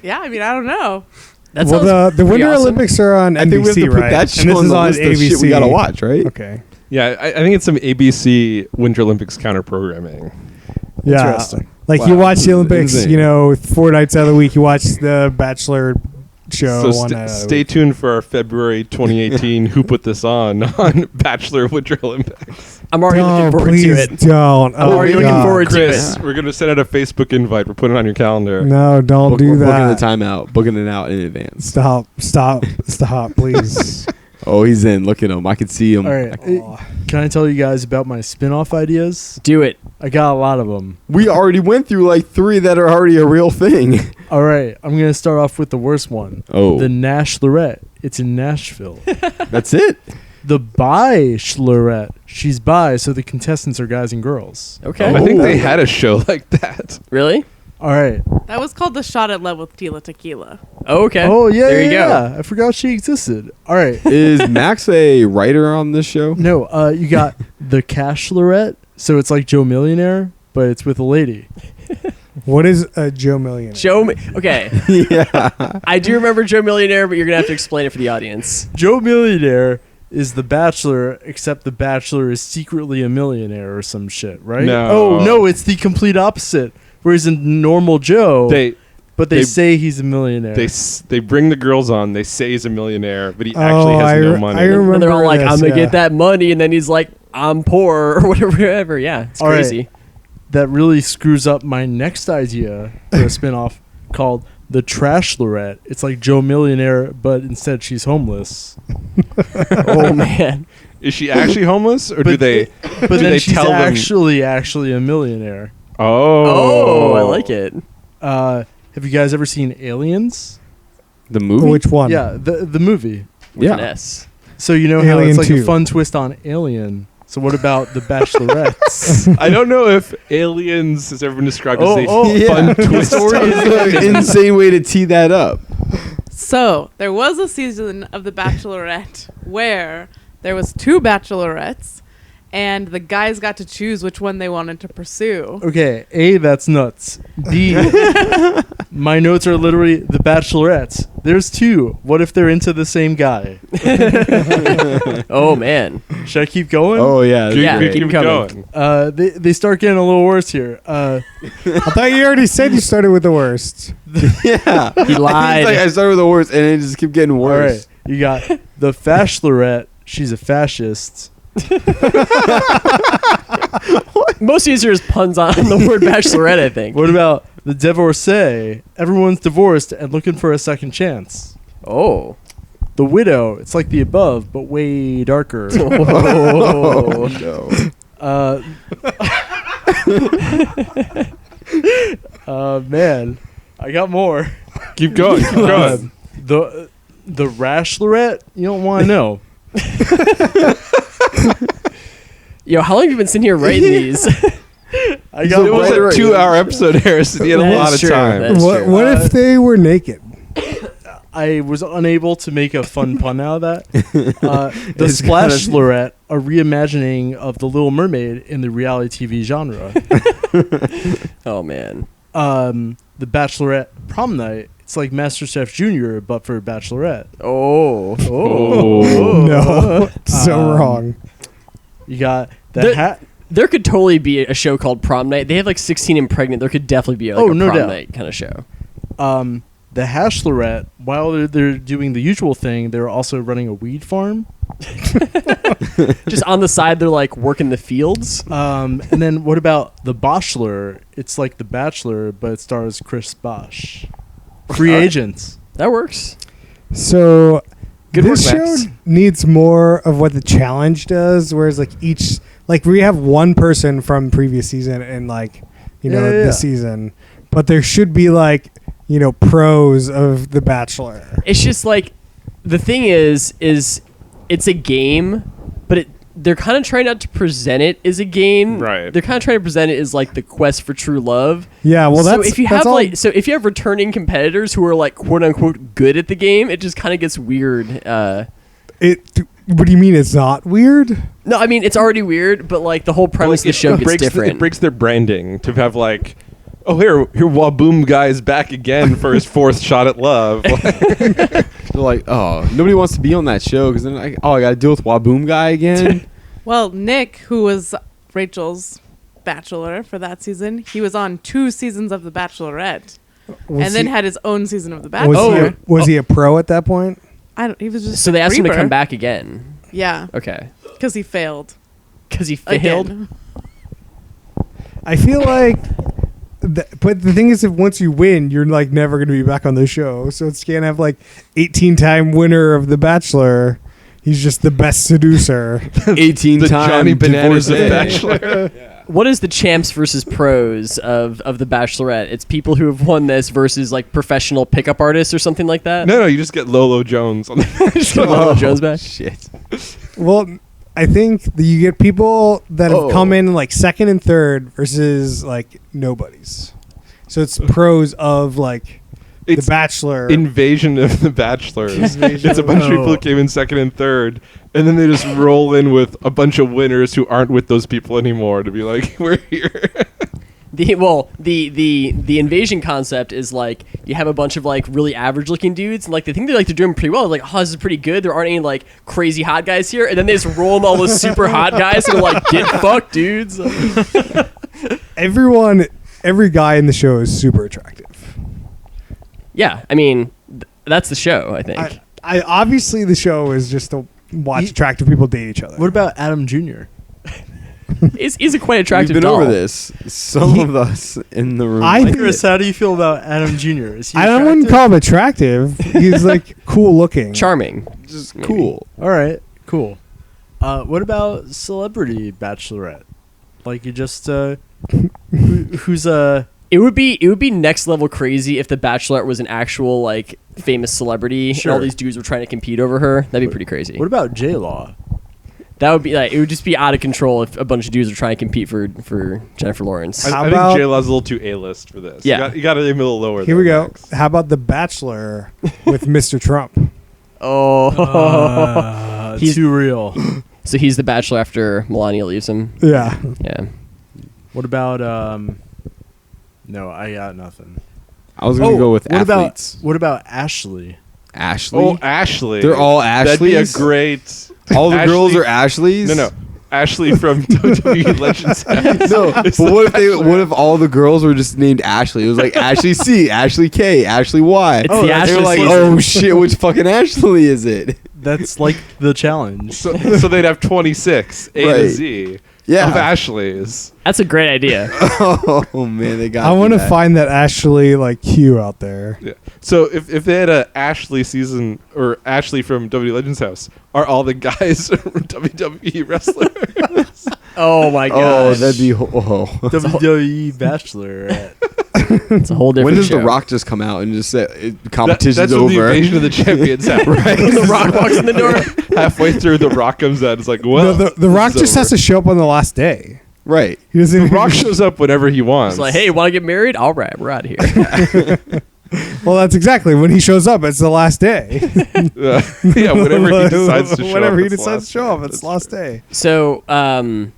Yeah, I mean, I don't know. That Well, sounds the pretty Winter awesome. Olympics are on I think we have NBC, to put right? that show And this on is the on list of ABC. shit we gotta watch, right? Okay. Yeah, I think it's some ABC Winter Olympics counter programming. Yeah. Interesting. Like Wow. you watch the Olympics, Insane. 4 nights out of the week. You watch the Bachelor show. So one night out of the stay week. tuned for our February 2018 Who Put This On Bachelor Winter Olympics. I'm already looking forward please to it. don't. I'm already looking forward to Chris, it. we're going to send out a Facebook invite. We're putting it on your calendar. No, don't We're do booking that. the timeout, booking it out in advance. Stop, please. Oh, he's in. Look at him. I can see him. All right. Can I tell you guys about my spin-off ideas? Do it. I got a lot of them. We already went through like 3 that are already a real thing. All right. I'm going to start off with the worst one. Oh, The Nashlorette. It's in Nashville. that's it. The Bachelorette. She's bi, so the contestants are guys and girls. Okay. I think Oh. they had a show like that. Really? All right. That was called The Shot at Love with Tila Tequila. Oh, okay. Oh, yeah, There you go. yeah. I forgot she existed. All right. Is Max a writer on this show? No, you got The Cashlorette. So it's like Joe Millionaire, but it's with a lady. What is a Joe Millionaire? Show me. Okay. Yeah. I do remember Joe Millionaire, but you're gonna have to explain it for the audience. Joe Millionaire is the Bachelor, except the Bachelor is secretly a millionaire or some shit, right? No. Oh, no, it's the complete opposite. Where he's a normal Joe, but they they- say he's a millionaire. They bring the girls on. They say he's a millionaire, but he actually has no money. I remember And they're all like, this, "I'm gonna yeah. get that money," and then he's like, "I'm poor," or whatever. Yeah, it's All right. crazy. That really screws up my next idea for a spinoff called The Trashlorette. It's like Joe Millionaire, but instead she's homeless. Oh man. Is she actually homeless, or do But- they? But do then they she's tell them? actually a millionaire. Oh, I like it. Have you guys ever seen Aliens? The movie? Which one? Yeah, the movie. With an Yeah. S. So you know how Alien it's like 2. a fun twist on Alien. So what about the Bachelorettes? I don't know if Aliens has ever been described as a yeah. fun twist story. It's an insane way to tee that up. So there was a season of The Bachelorette where there was 2 bachelorettes, and the guys got to choose which one they wanted to pursue. Okay, A, that's nuts. B, my notes are literally the Bachelorettes. There's 2. What if they're into the same guy? Oh man. Should I keep going? Oh yeah, that's Yeah, great. keep coming. They start getting a little worse here. I thought you already said you started with the worst. Yeah, He lied. It's like I started with the worst, and it just kept getting All right, worse. you got the Bachelorette. She's a fascist. Most easier is puns on the word bachelorette, I think. What about the divorcee? Everyone's divorced and looking for a second chance. Oh. The widow. It's like the above, but way darker. Oh. Man, I got more. Keep going. Keep going. The Bachelorette. You don't want to know. Yo, how long have you been sitting here writing these? I got It was more. a 2-hour episode, Harrison. He had a That lot is of true. time. That's true. What if they were naked? I was unable to make a fun pun out of that. The It's Splash kinda- Lorette, a reimagining of The Little Mermaid in the reality TV genre. Oh man. The Bachelorette Prom Night. It's like MasterChef Junior, but for Bachelorette. Oh. Oh. No, so Um, wrong. You got the The- hat. There could totally be a show called Prom Night. They have like 16 and Pregnant. There could definitely be like Oh, a no Prom doubt. Night kind of show. The Bachelorette, while they're doing the usual thing, they're also running a weed farm. Just on the side, they're like working the fields. And then what about The Bachelor? It's like The Bachelor, but it stars Chris Bosh. Free agents. That works. So Good this work, show Max. needs more of what the challenge does, whereas like we have one person from previous season and like Yeah. this season, but there should be like pros of The Bachelor. It's just like the thing is it's a game, but they're kind of trying not to present it as a game. Right. They're kind of trying to present it as like the quest for true love. Yeah, well so that's if you that's have all, if you have returning competitors who are like quote unquote good at the game, it just kind of gets weird. what do you mean it's not weird? No, I mean it's already weird, but like the whole premise of the show gets different. It breaks their branding to have like, oh here WHABOOM guy is back again for his 4th shot at love. They're like, oh, nobody wants to be on that show because then I got to deal with WHABOOM guy again. Well, Nick, who was Rachel's bachelor for that season, he was on 2 seasons of The Bachelorette, and then had his own season of The Bachelor. Was he a pro at that point? He was just So they a asked him to creeper. come back again. Yeah, Okay. because he failed. Because he failed. Again. I feel like, but the thing is, if once you win, you're like never going to be back on the show. So it's can't have like 18-time winner of The Bachelor. He's just the best seducer. 18 the time Johnny Bananas of divorcee. Bachelor. What is the champs versus pros of The Bachelorette? It's people who have won this versus like professional pickup artists or something like that. No, you just get Lolo Jones on the Just get Lolo Jones back. Shit. Well, I think that you get people that have Oh. come in like second and third versus like nobodies. So it's pros of like It's The Bachelor. Invasion of the Bachelors. Invasion It's a of- bunch of people Oh. who came in second and third, and then they just roll in with a bunch of winners who aren't with those people anymore to be like, we're here. The invasion concept is like you have a bunch of like really average looking dudes and like they think they're doing pretty well. Like, oh, this is pretty good. There aren't any like crazy hot guys here, and then they just roll in all those super hot guys and they're like, get fucked, dudes. Every guy in the show is super attractive. Yeah, I mean that's the show. I think. I obviously the show is just to watch attractive people date each other. What about Adam Jr.? He's a quite attractive We've been doll. over this. Some of us in the room. I like think- Chris, how do you feel about Adam Jr.? Is he I wouldn't attractive? call him attractive. He's like cool looking. Charming. just Maybe. cool. All right, cool. What about celebrity bachelorette? Like you just who's It would be next level crazy if the Bachelorette was an actual like famous celebrity and Sure. all these dudes were trying to compete over her. That'd be pretty crazy. what about J Law? That would be like it would just be out of control if a bunch of dudes are trying to compete for Jennifer Lawrence. How I about- think J Law's a little too A-list for this. Yeah. You got to aim a little lower. Here there, we go. Max. How about The Bachelor with Mr. Trump? Oh, He's- too real. so he's the Bachelor after Melania leaves him. Yeah. Yeah. What about No, I got nothing. I was gonna go with what athletes. What about Ashley? Ashley. Oh, Ashley. They're all That'd be a Ashleys? great. All the girls Ashley- are Ashleys. No. Ashley from WWE Legends. No, but what if all the girls were just named Ashley? It was like Ashley C, Ashley K, Ashley Y. It's the they Ashley were like, season. oh shit, which fucking Ashley is it? That's like the challenge. So they'd have 26 A to Right. Z Yeah. of Ashleys. That's a great idea. Oh man, they got. I want to that. find that Ashley like Q out there. Yeah. So if they had a Ashley season or Ashley from WWE Legends House, are all the guys WWE wrestlers? Oh my god. Oh, that'd be. Oh. WWE Bachelorette. It's a whole different When does show. The Rock just come out and just say competition's That's when the over? invasion of the champions happens. Right. When The Rock walks in the door. Halfway through, The Rock comes out. It's like, well, No, the Rock this is just has over. to show up on the last day. Right. He doesn't. The Rock shows up whenever he wants. It's like, hey, want to get married? All right, we're out of here. Well, that's exactly when he shows up. It's the last day. Yeah, whenever he decides to show up. Whenever he it's decides last to show up, day. it's That's the last true. day. So,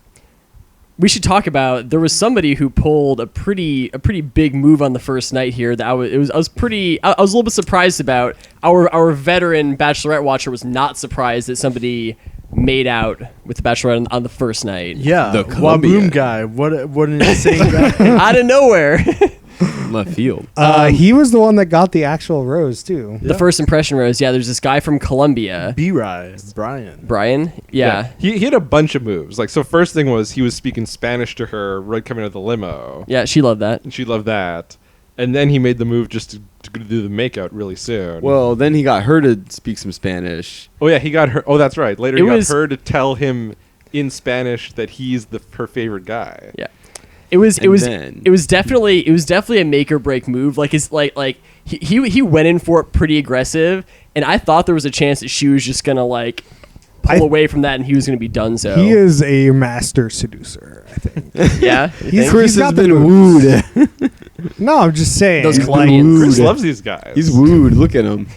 we should talk about. There was somebody who pulled a pretty big move on the first night here. That I was a little bit surprised about. Our veteran Bachelorette watcher was not surprised that somebody made out with the Bachelorette on the first night. Yeah, The Columbia. Waboom guy. What an insane guy. Out of nowhere. Left field. He was the one that got the actual rose too. The first impression rose. Yeah, there's this guy from Colombia, B-Rye, Brian. Brian. Yeah. He had a bunch of moves. Like, so first thing was he was speaking Spanish to her right coming out of the limo. Yeah, she loved that. And she loved that. And then he made the move just to do the makeout really soon. Well, then he got her to speak some Spanish. Oh, yeah, he got her. Oh, that's right. Later, It he was- got her to tell him in Spanish that he's her favorite guy. Yeah. It was then- definitely a make or break move. Like it's like he went in for it pretty aggressive, and I thought there was a chance that she was just gonna like pull away from that and he was gonna be done. So He is a master seducer, I think. yeah. He's- Chris he's has got the been moves. wooed. No, I'm just saying. Those like, Colombians. Chris Wooed. loves these guys. He's wooed. Look at him.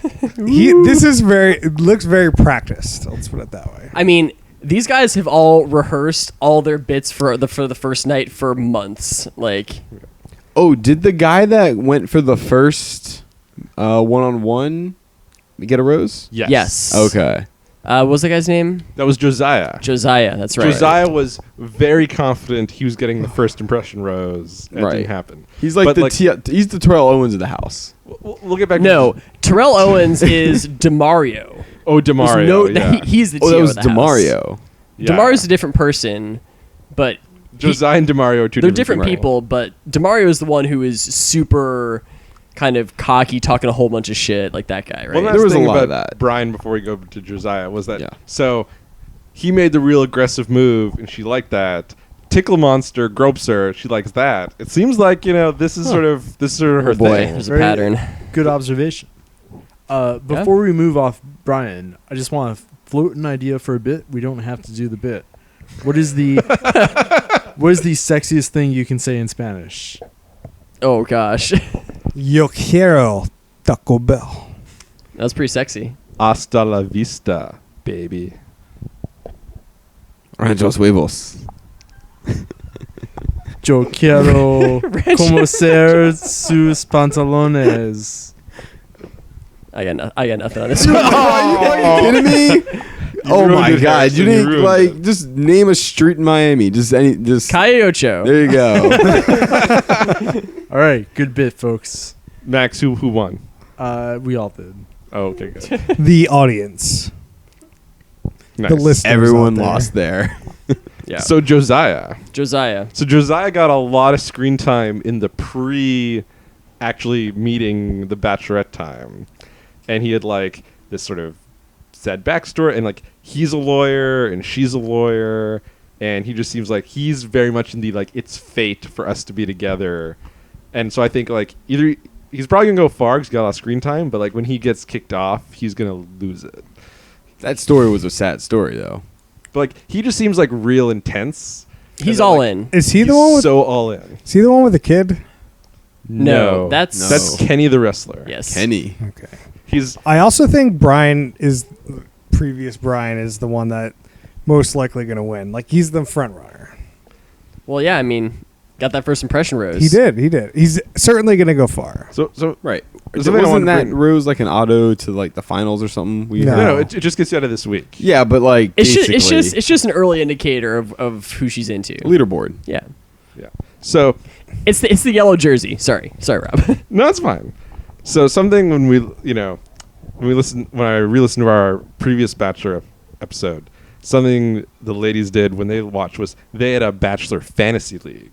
this is it looks very practiced. Let's put it that way. I mean, these guys have all rehearsed all their bits for the first night for months. Like, Oh, did the guy that went for the first one-on-one get a rose? Yes. Okay. what was the guy's name? That was Josiah. Josiah. That's right. Josiah was very confident he was getting the first impression rose. That Right. didn't happen. He's like But, he's the Terrell Owens of the house. We'll get back No, to Terrell Owens is Demario. Oh, There's Demario. no, yeah. he's the Oh, that TO was of the house. Demario. Yeah. Demario's a different person, but Josiah and Demario are two they're different people. people. But Demario is the one who is super kind of cocky, talking a whole bunch of shit like that guy, right? One last There was a thing lot about of that. Brian before we go to Josiah was that Yeah. so he made the real aggressive move and she liked that. Tickle Monster gropes her. She likes that. It seems like this is sort of her Oh, boy. thing. There's a Very pattern. Good observation. Before we move off Brian, I just want to float an idea for a bit. We don't have to do the bit. What is the sexiest thing you can say in Spanish? Oh gosh, Yo quiero Taco Bell. that was pretty sexy. Hasta la vista, baby. Ranchos huevos. Yo quiero conocer sus pantalones. I got nothing on this one. Are you kidding me? Oh ruined my it, god! Harrison. You You didn't ruined just name a street in Miami. Just Calle Ocho. there you go. All right, good bit, folks. Max, who won? We all did. Oh, okay, good. The audience. Nice. The listeners Everyone out there. lost there. Yeah. So Josiah. Josiah. So Josiah got a lot of screen time in the actually meeting the Bachelorette time. And he had like this sort of sad backstory and like he's a lawyer and she's a lawyer and he just seems like he's very much in the like it's fate for us to be together. And so I think like either he's probably gonna go far 'cause he's got a lot of screen time, but like when he gets kicked off, he's gonna lose it. That story was a sad story though. But like he just seems like real intense. He's And all like, in. Is he He's the one with? so all in. Is he the one with the kid? No, that's- that's Kenny the wrestler. Yes. Kenny. Okay. He's I also think Brian is previous Brian is the one that most likely going to win. Like he's the front runner. Well, yeah. I mean, got that first impression rose. He did. He's certainly going to go far. so Right. Something I Wasn't wanted to that bring- Rose like an auto to like the finals or something? We No. heard? no, it just gets you out of this week. Yeah, but like It's basically, it's just an early indicator of who she's into. leaderboard. Yeah. Yeah. So It's the yellow jersey. Sorry, Rob. no, it's fine. So something when I re-listened to our previous Bachelor episode, something the ladies did when they watched was they had a Bachelor fantasy league,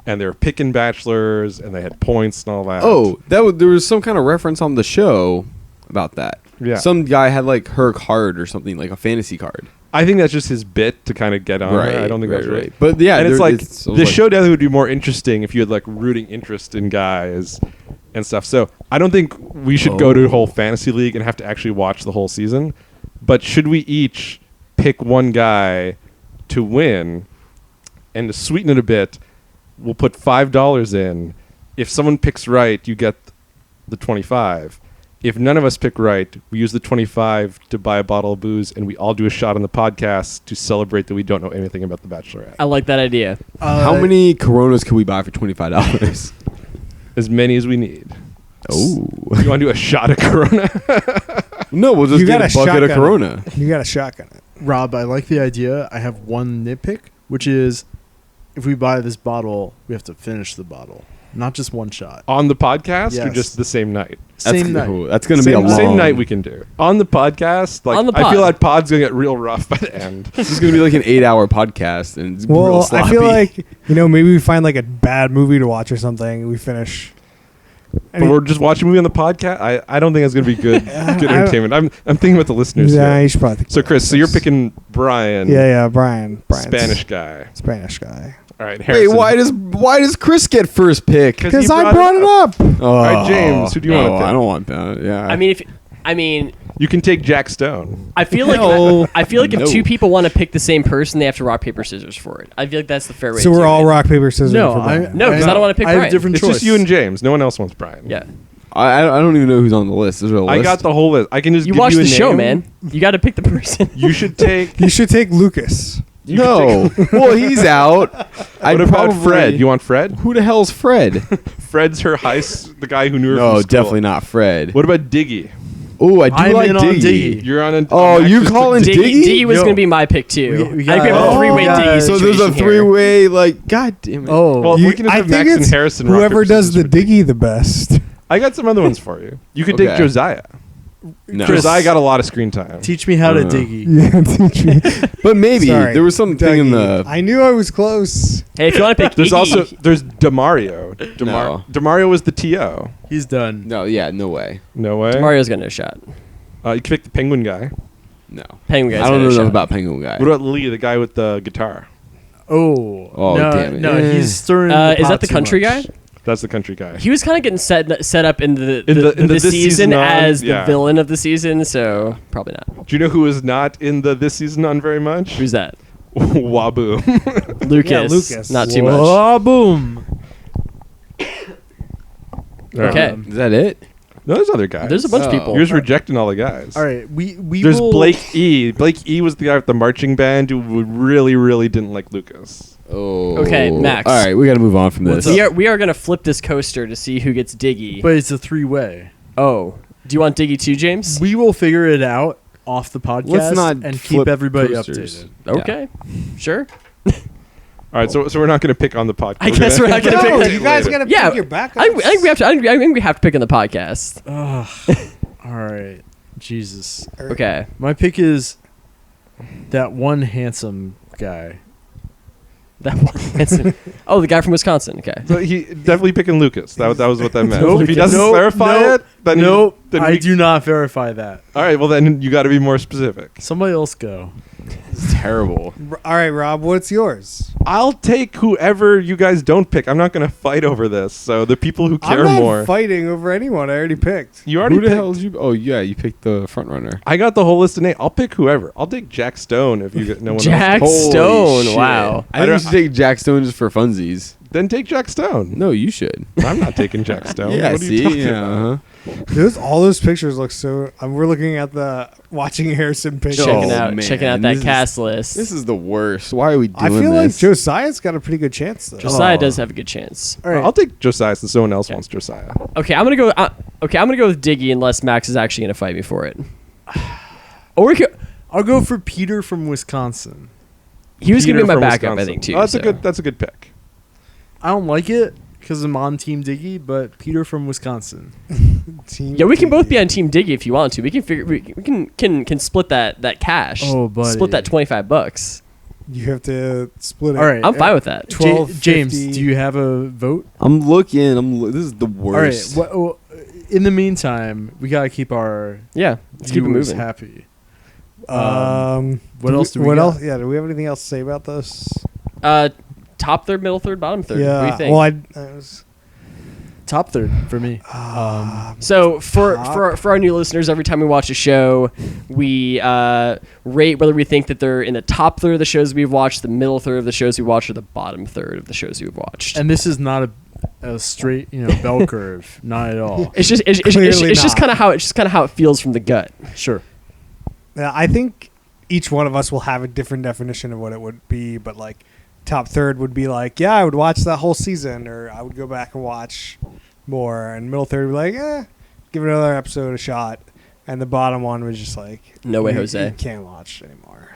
and they were picking bachelors, and they had points and all that. Oh, there was some kind of reference on the show about that. Yeah. Some guy had like her card or something, like a fantasy card. I think that's just his bit to kind of get on her. I don't think that's right. But yeah, and it's like I was the show definitely would be more interesting if you had like rooting interest in guys and stuff. So I don't think we should go to a whole fantasy league and have to actually watch the whole season. But should we each pick one guy to win, and to sweeten it a bit, we'll put $5 in. If someone picks right, you get the 25. If none of us pick right, we use the 25 to buy a bottle of booze, and we all do a shot on the podcast to celebrate that we don't know anything about The Bachelorette. I like that idea. How many Coronas can we buy for $25? As many as we need. Oh, You want to do a shot of Corona? no, we'll just You get got a a bucket of shotgun. Corona. You got a shotgun it. Rob, I like the idea. I have one nitpick, which is if we buy this bottle, we have to finish the bottle, not just one shot. On the podcast or Yes. just the same night? Same night. Cool. That's gonna be a long. Same night we can do. On the podcast, like On the I feel pod. like pod's going to get real rough by the end. This is gonna be like an 8-hour podcast, and it's real Well, sloppy. I feel like maybe we find like a bad movie to watch or something. And we finish. I But mean, we're just watching a movie on the podcast. I don't think that's going to be good entertainment. I'm thinking about the listeners yeah, here. you should probably. Think So about Chris, so you're this. picking Brian. Yeah, Brian. Spanish guy. Spanish guy. All right, Wait, Harrison. why does Chris get first pick? Because he I brought it up. Oh, All right, James, who do you want to pick? I don't want that. Yeah. I mean, You can take Jack Stone. I feel like No. I feel like if No. two people want to pick the same person, they have to rock paper scissors for it. I feel like that's the fair way. So to we're do all it. rock paper scissors. No, for Brian. No, 'cause I don't wanna pick I have Brian. a different It's choice. just you and James. No one else wants Brian. Yeah, I don't even know who's on the list. Is there a list? I got the whole list. I can just you give watch you a the show, name. man. You got to pick the person. You should take. You should take Lucas. No. Well, he's out. What about Fred? You want Fred? Who the hell's Fred? Fred's the guy who knew her No, from school. definitely not Fred. What about Diggy? Oh, I do I'm like in on Diggy. Diggy. You're on a. Oh, I'm you actually- calling Diggy? Diggy was Yo. going to be my pick too. We I think we have a got- three-way oh, Diggy So there's a situation here. three-way, like, God damn it. Oh, Well, You- we can just I have think Max and it's Harrison. rock, whoever paper, does the scissors for Diggy the best. I got some other ones for you. You could Okay. take Josiah. No. Josiah got a lot of screen time. teach me how to Uh. diggy. Yeah, teach me. But maybe. Sorry, There was something in the... I knew I was close. Hey, if you want to pick There's Iggy, also Demario. No. Demario was the TO. He's done. No, yeah, no way. No way. Mario's got no shot. You could pick the Penguin guy. No. Penguin guy's I don't got know no enough shot. about Penguin Guy. What about Lee, the guy with the guitar? Oh, Oh, no, damn it. no, Eh. he's stirring. Is that the country guy? That's the country guy. He was kind of getting set up in the In the this this season season on, as the yeah. villain of the season, so probably not. Do you know who is not in this season on very much? Who's that? WHABOOMS. Lucas. Lucas. Not too much. Oh, boom. Okay. Is that it? No, there's other guys. There's a bunch of Oh. people. You're just rejecting all the guys. All right, we There's will, Blake E. Blake E was the guy with the marching band who really, really didn't like Lucas. Oh. Okay, Max. All right, we got to move on from this. We are gonna flip this coaster to see who gets Diggy. But it's a three-way. Oh, do you want Diggy too, James? We will figure it out off the podcast Let's not and flip keep everybody coasters. updated. Okay, sure. All right, so we're not going to pick on the podcast. I guess we're not gonna pick No, that. you guys gotta Yeah, pick your backups. I think we have to. I think we have to pick on the podcast. All right, Jesus. Okay. My pick is that one handsome guy. That one. Oh, the guy from Wisconsin. Okay. So he definitely picking Lucas. That was what that meant. Nope. If he doesn't Nope. clarify Nope. it, then Nope, then I we- do not verify that. All right, well then you got to be more specific. Somebody else go. It's terrible. All right, Rob, what's yours? I'll take whoever you guys don't pick. I'm not going to fight over this. So the people who care I'm not more. fighting over anyone. I already picked. You already Who the picked. hell did you? Oh yeah, you picked the front runner. I got the whole list of names. I'll pick whoever. I'll take Jack Stone if you get no one Jack else. Holy Stone. shit. Wow. I think you should take Jack Stone just for funsies. Then take Jack Stone. No, you should. I'm not taking Jack Stone. Yeah, what are you see, talking yeah, about? All those pictures look so. We're looking at watching Harrison pictures. Checking Oh, out man. checking out that This is- cast list. This is the worst. Why are we doing I feel like this? Josiah's got a pretty good chance though. Josiah Oh. does have a good chance. All right. I'll take Josiah since someone else Okay. wants Josiah. Okay, I'm gonna go. I'm gonna go with Diggy unless Max is actually gonna fight me for it. Or we could. I'll go for Peter from Wisconsin. He was gonna be Peter my from backup, I Wisconsin. think, too. Oh, that's so. That's a good pick. I don't like it because I'm on Team Diggy, but Peter from Wisconsin. Team Yeah, we can both Diggy. be on Team Diggy if you want to. We can figure. We can split that cash. Oh, buddy. Split that $25. You have to split it. All right. I'm fine with that. 12, James, 50. do you have a vote? I'm looking. This is the worst. All right. Well, in the meantime, we gotta keep our Yeah, let's keep it viewers moving. happy. What else do we What got? else? Yeah. Do we have anything else to say about this? Top third, middle third, bottom third. Yeah. What do you think? Well, I was. Top third for me. So for Top. our new listeners, every time we watch a show, we rate whether we think that they're in the top third of the shows we've watched, the middle third of the shows we watched, or the bottom third of the shows we've watched. And this is not a straight, bell curve. Not at all. It's just Clearly it's just not. kind of how it feels from the gut. Sure. Yeah, I think each one of us will have a different definition of what it would be, but like top third would be like, yeah, I would watch that whole season, or I would go back and watch more, and middle third would be like, give another episode a shot, and the bottom one was just like, No way, you- Jose. you can't watch anymore.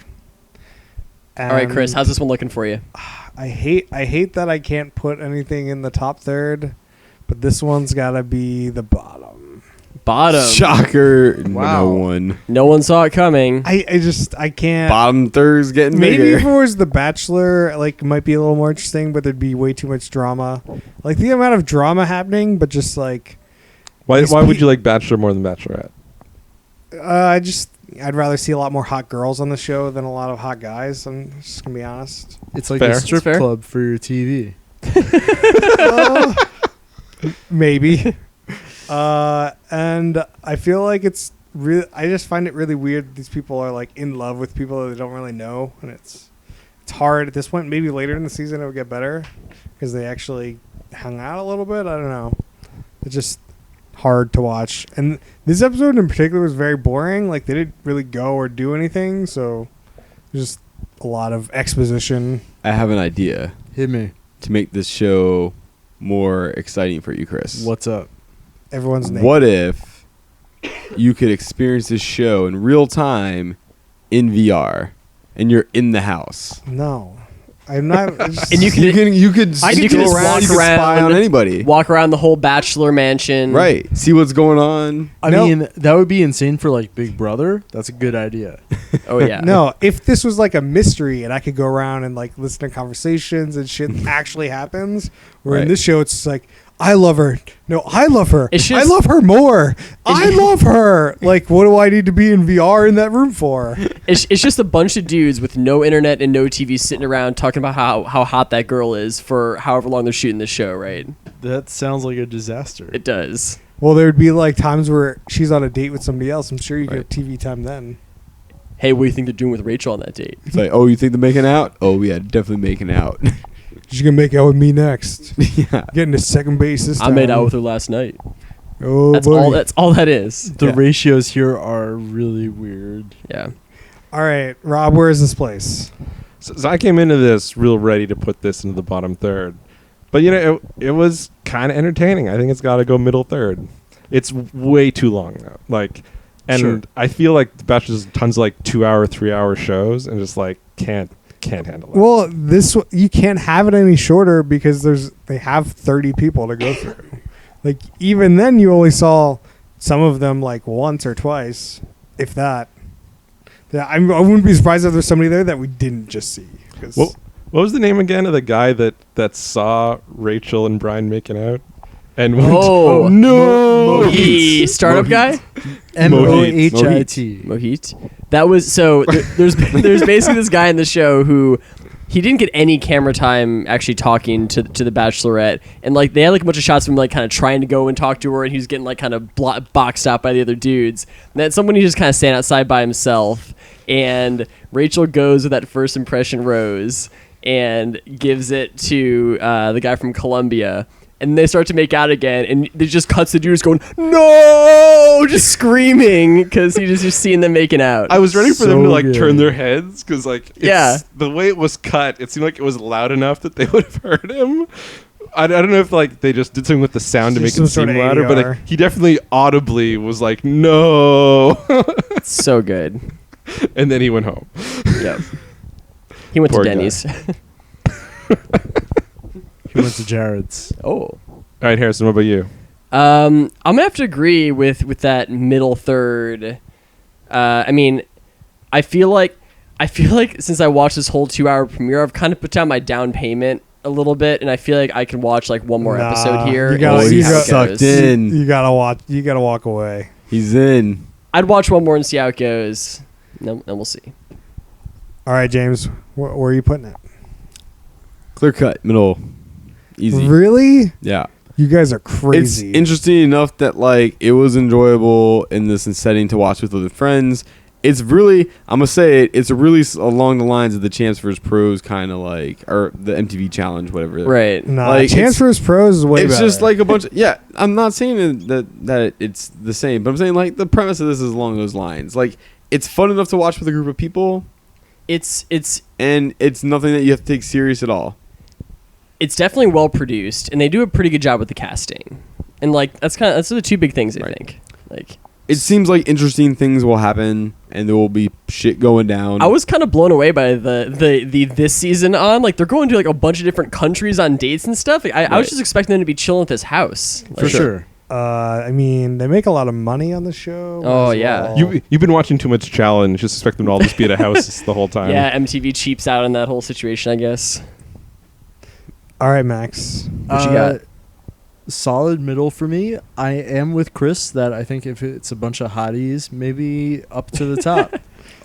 All right, Chris, And how's this one looking for you? I hate that I can't put anything in the top third, but this one's gotta be the bottom. Bottom. Shocker. Wow. No one. No one saw it coming. I can't. Bottom third's getting Maybe bigger. if it was The Bachelor, like, it might be a little more interesting, but there'd be way too much drama. Like, the amount of drama happening, but just, like... Why These would pe- you like Bachelor more than Bachelorette? I'd rather see a lot more hot girls on the show than a lot of hot guys. I'm just going to be honest. It's like Fair. a strip That's fair. club for your TV. Maybe. And I feel like it's really... I just find it really weird that these people are, like, in love with people that they don't really know. And it's hard at this point. Maybe later in the season it would get better because they actually hung out a little bit. I don't know. It's just hard to watch. And this episode in particular was very boring. Like, they didn't really go or do anything. So just a lot of exposition. I have an idea Hit me. to make this show more exciting for you, Chris. What's up? Everyone's naked. What if you could experience this show in real time in VR and you're in the house? No. I'm not... I just- And you can- you could I you could could just go walk you could spy around- on anybody. Walk around the whole Bachelor mansion. Right. See what's going on. I No. mean, that would be insane for like Big Brother. That's a good idea. Oh yeah. No, if this was like a mystery and I could go around and like listen to conversations and shit actually happens, where in Right. this show it's like, I love her. No, I love her. It's I just- love her more. I love her. Like, what do I need to be in VR in that room for? It's just a bunch of dudes with no internet and no TV sitting around talking about how hot that girl is for however long they're shooting this show, right? That sounds like a disaster. It does. Well, there would be like times where she's on a date with somebody else. I'm sure you Right. get TV time then. Hey, what do you think they're doing with Rachel on that date? It's like, oh, you think they're making out? Oh, yeah, definitely making out. She's gonna make out with me next. Yeah. Getting to second base this I time. made out with her last night. Oh, That's buddy. all. That's all that is. The Yeah. ratios here are really weird. Yeah. All right, Rob, where is this place? So I came into this real ready to put this into the bottom third. But, it was kind of entertaining. I think it's got to go middle third. It's way too long, though. And Sure. I feel like The Bachelor's tons of 2-hour, 3-hour shows and just can't handle it. Well, you can't have it any shorter because they have 30 people to go through. Like, even then, you only saw some of them once or twice, if that. Yeah, I wouldn't be surprised if there's somebody there that we didn't just see. 'Cause- What was the name again of the guy that saw Rachel and Brian making out? And Oh. no, The startup guy? Mohit. Mohit. That was so. There's basically this guy in the show who he didn't get any camera time actually talking to the Bachelorette, and like they had like a bunch of shots of him like kind of trying to go and talk to her, and he was getting like kind of boxed out by the other dudes. And then someone who just kind of standing outside by himself, and Rachel goes with that first impression rose and gives it to the guy from Colombia. And they start to make out again, and it just cuts the dudes going, no, just screaming because he's just seeing them making out. I was ready for them to like good. turn their heads because like the way it was cut, it seemed like it was loud enough that they would have heard him. I don't know if like they just did something with the sound to make Just it some seem sort of louder, but ADR. like, he definitely audibly was like, no. It's so good. And then he went home. Yep. He went Poor to guy. Denny's. He went to Jared's. Oh. All right, Harrison, what about you? I'm gonna have to agree with that middle third. I mean, I feel like since I watched this whole 2-hour premiere, I've kind of put down my down payment a little bit, and I feel like I can watch like one more Nah, episode here. you and gotta- see you how it got sucked goes. in. You gotta watch. You gotta walk away. He's in. I'd watch one more and see how it goes. And we'll see. All right, James, where are you putting it? Clear cut, middle, easy. Really? Yeah. You guys are crazy. It's interesting enough that like it was enjoyable in this setting to watch with other friends. It's really, I'm gonna say it. It's really along the lines of the Champs vs. Pros kind of like, or the MTV Challenge, whatever. Right. Nah, like, Chance it's- vs. Pros is way It's better. just like a bunch of, yeah, I'm not saying that it's the same, but I'm saying like the premise of this is along those lines. Like it's fun enough to watch with a group of people, It's and it's nothing that you have to take serious at all. it's definitely well produced, and they do a pretty good job with the casting. And like that's the two big things I Right. think. Like It seems like interesting things will happen, and there will be shit going down. I was kind of blown away by the this season on. Like they're going to like a bunch of different countries on dates and stuff. Like, I was Right. just expecting them to be chilling at this house. Like, For sure. I mean, they make a lot of money on the show. Oh, as yeah. well. You've been watching too much Challenge. Just expect them to all just be at a house the whole time. Yeah, MTV cheaps out on that whole situation, I guess. All right, Max. What you got? Solid middle for me. I am with Chris that I think if it's a bunch of hotties, maybe up to the top.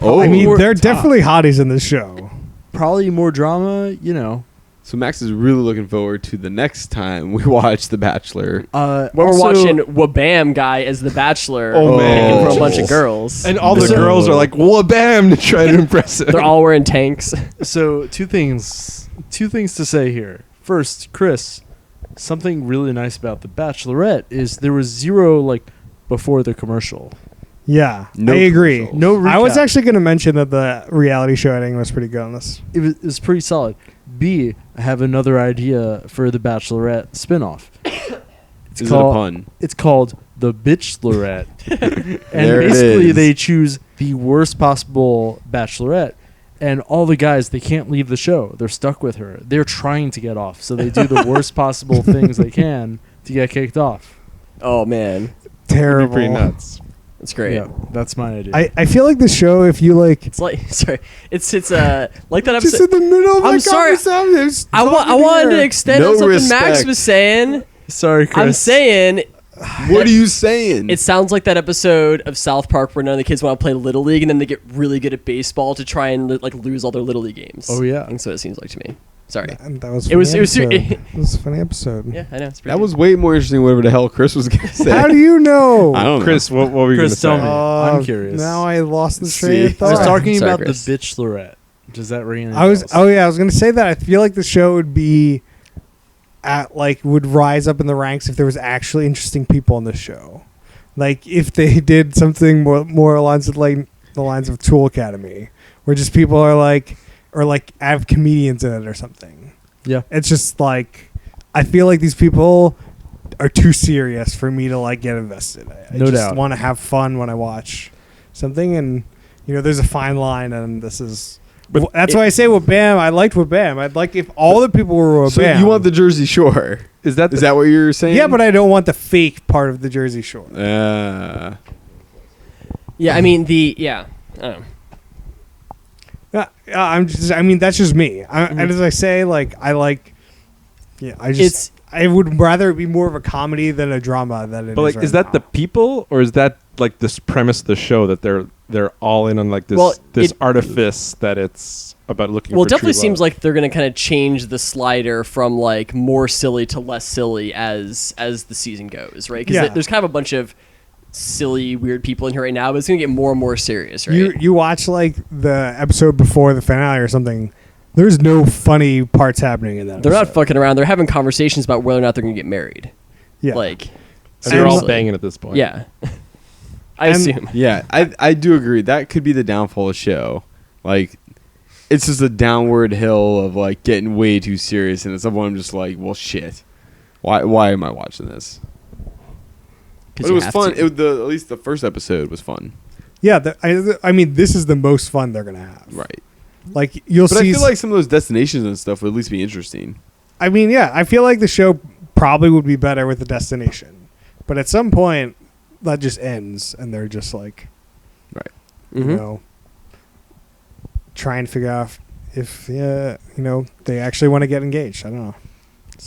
Oh, I mean, More there are top. definitely hotties in this show. Probably more drama, you know. so Max is really looking forward to the next time we watch The Bachelor. When we're Also- watching WHABOOMS guy as the Bachelor, Oh, picking man. for a bunch of girls. And all the So- girls are like, "Whoa, bam!" to try to impress him. They're all wearing tanks. So two things to say here. First, Chris, something really nice about The Bachelorette is there was zero like before the commercial. Yeah, No I agree. commercials. No I was recap. actually going to mention that the reality show editing was pretty good on this. It was pretty solid. B, I have another idea for the Bachelorette spinoff. Is it a pun? It's called The Bitchlorette. And There it basically is. they choose the worst possible Bachelorette. And all the guys, they can't leave the show. They're stuck with her. They're trying to get off. So they do the worst possible things they can to get kicked off. Oh man, It'd Terrible. be pretty nuts. that's great. Yeah, that's my idea. I feel like the show, if you like, It's like sorry, it's like that just episode. in the middle of I'm my sorry. conversation, I wanted to extend No on something respect. Max was saying. Sorry, Chris. I'm saying What are you saying? it sounds like that episode of South Park where none of the kids want to play Little League and then they get really good at baseball to try and like lose all their Little League games. Oh, yeah. That's what it seems like to me. Sorry. That was. It was- funny it was- episode. It was a funny episode. Yeah, I know. It's pretty that good. was way more interesting than whatever the hell Chris was going to say. How do you know? I don't know. Chris, what were you going to Chris, say? tell me. I'm curious. Now I lost the See. train of I thought. was talking Sorry, about Chris. The Bitchlorette. Does that ring any I was. bells? Oh yeah, I was gonna say that. I feel like the show would be, would rise up in the ranks if there was actually interesting people on the show. Like if they did something more along the lines of Tool Academy, where just people are like, or like have comedians in it or something. Yeah. It's just like, I feel like these people are too serious for me to like get invested. I No just doubt. want to have fun when I watch something, and you know, there's a fine line, and this is. But That's why I say WHABOOMS. I liked WHABOOMS. I'd like if all the people were WHABOOMS. So you want the Jersey Shore? Is that Is that what you're saying? Yeah, but I don't want the fake part of the Jersey Shore. Yeah, I mean I don't know. Yeah, I'm just. I mean, that's just me. And as I say, like I like. Yeah, I just. I would rather it be more of a comedy than a drama than it But like, right is that now. the people, or is that like this premise of the show that they're all in on like this Well, this it- artifice that it's about looking Well, for it definitely true seems love? like they're going to kind of change the slider from like more silly to less silly as the season goes, right? Because Yeah. there's kind of a bunch of silly, weird people in here right now, but it's going to get more and more serious, right? You watch like the episode before the finale or something. There's no funny parts happening in that. They're not episode. fucking around. They're having conversations about whether or not they're going to get married. Yeah. Like, and they're all seriously. banging at this point. Yeah. I And- assume. Yeah, I do agree. That could be the downfall of the show. Like, it's just a downward hill of like getting way too serious, and at some point I'm just like, well, shit. Why am I watching this? 'Cause But it you was have fun. to. At least the first episode was fun. Yeah, I mean, this is the most fun they're gonna have. Right. Like you'll But see. I feel like some of those destinations and stuff would at least be interesting. I mean, yeah, I feel like the show probably would be better with the destination, but at some point that just ends, and they're just like, Mhm. you know, try and figure out if they actually want to get engaged. I don't know.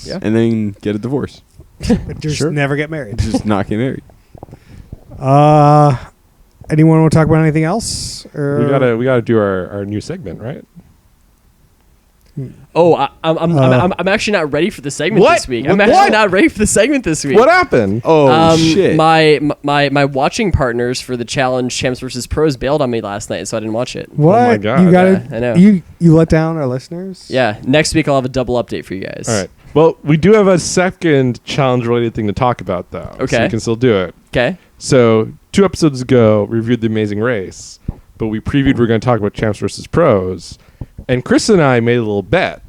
Yeah. And then get a divorce. Just Sure. never get married. Just not get married. Anyone want to talk about anything else? Or We gotta do our new segment, right? Oh, I'm actually not ready for the segment What? this week. I'm What? actually not ready for the segment this week. What happened? Oh shit! My watching partners for the challenge Champs vs Pros bailed on me last night, so I didn't watch it. What? Oh my God. You got Yeah, I know. You let down our listeners. Yeah, next week I'll have a double update for you guys. All right. Well, we do have a second challenge-related thing to talk about, though. So Okay. we can still do it. Okay. So 2 episodes ago, we reviewed The Amazing Race, but we previewed we're going to talk about Champs versus Pros, and Chris and I made a little bet,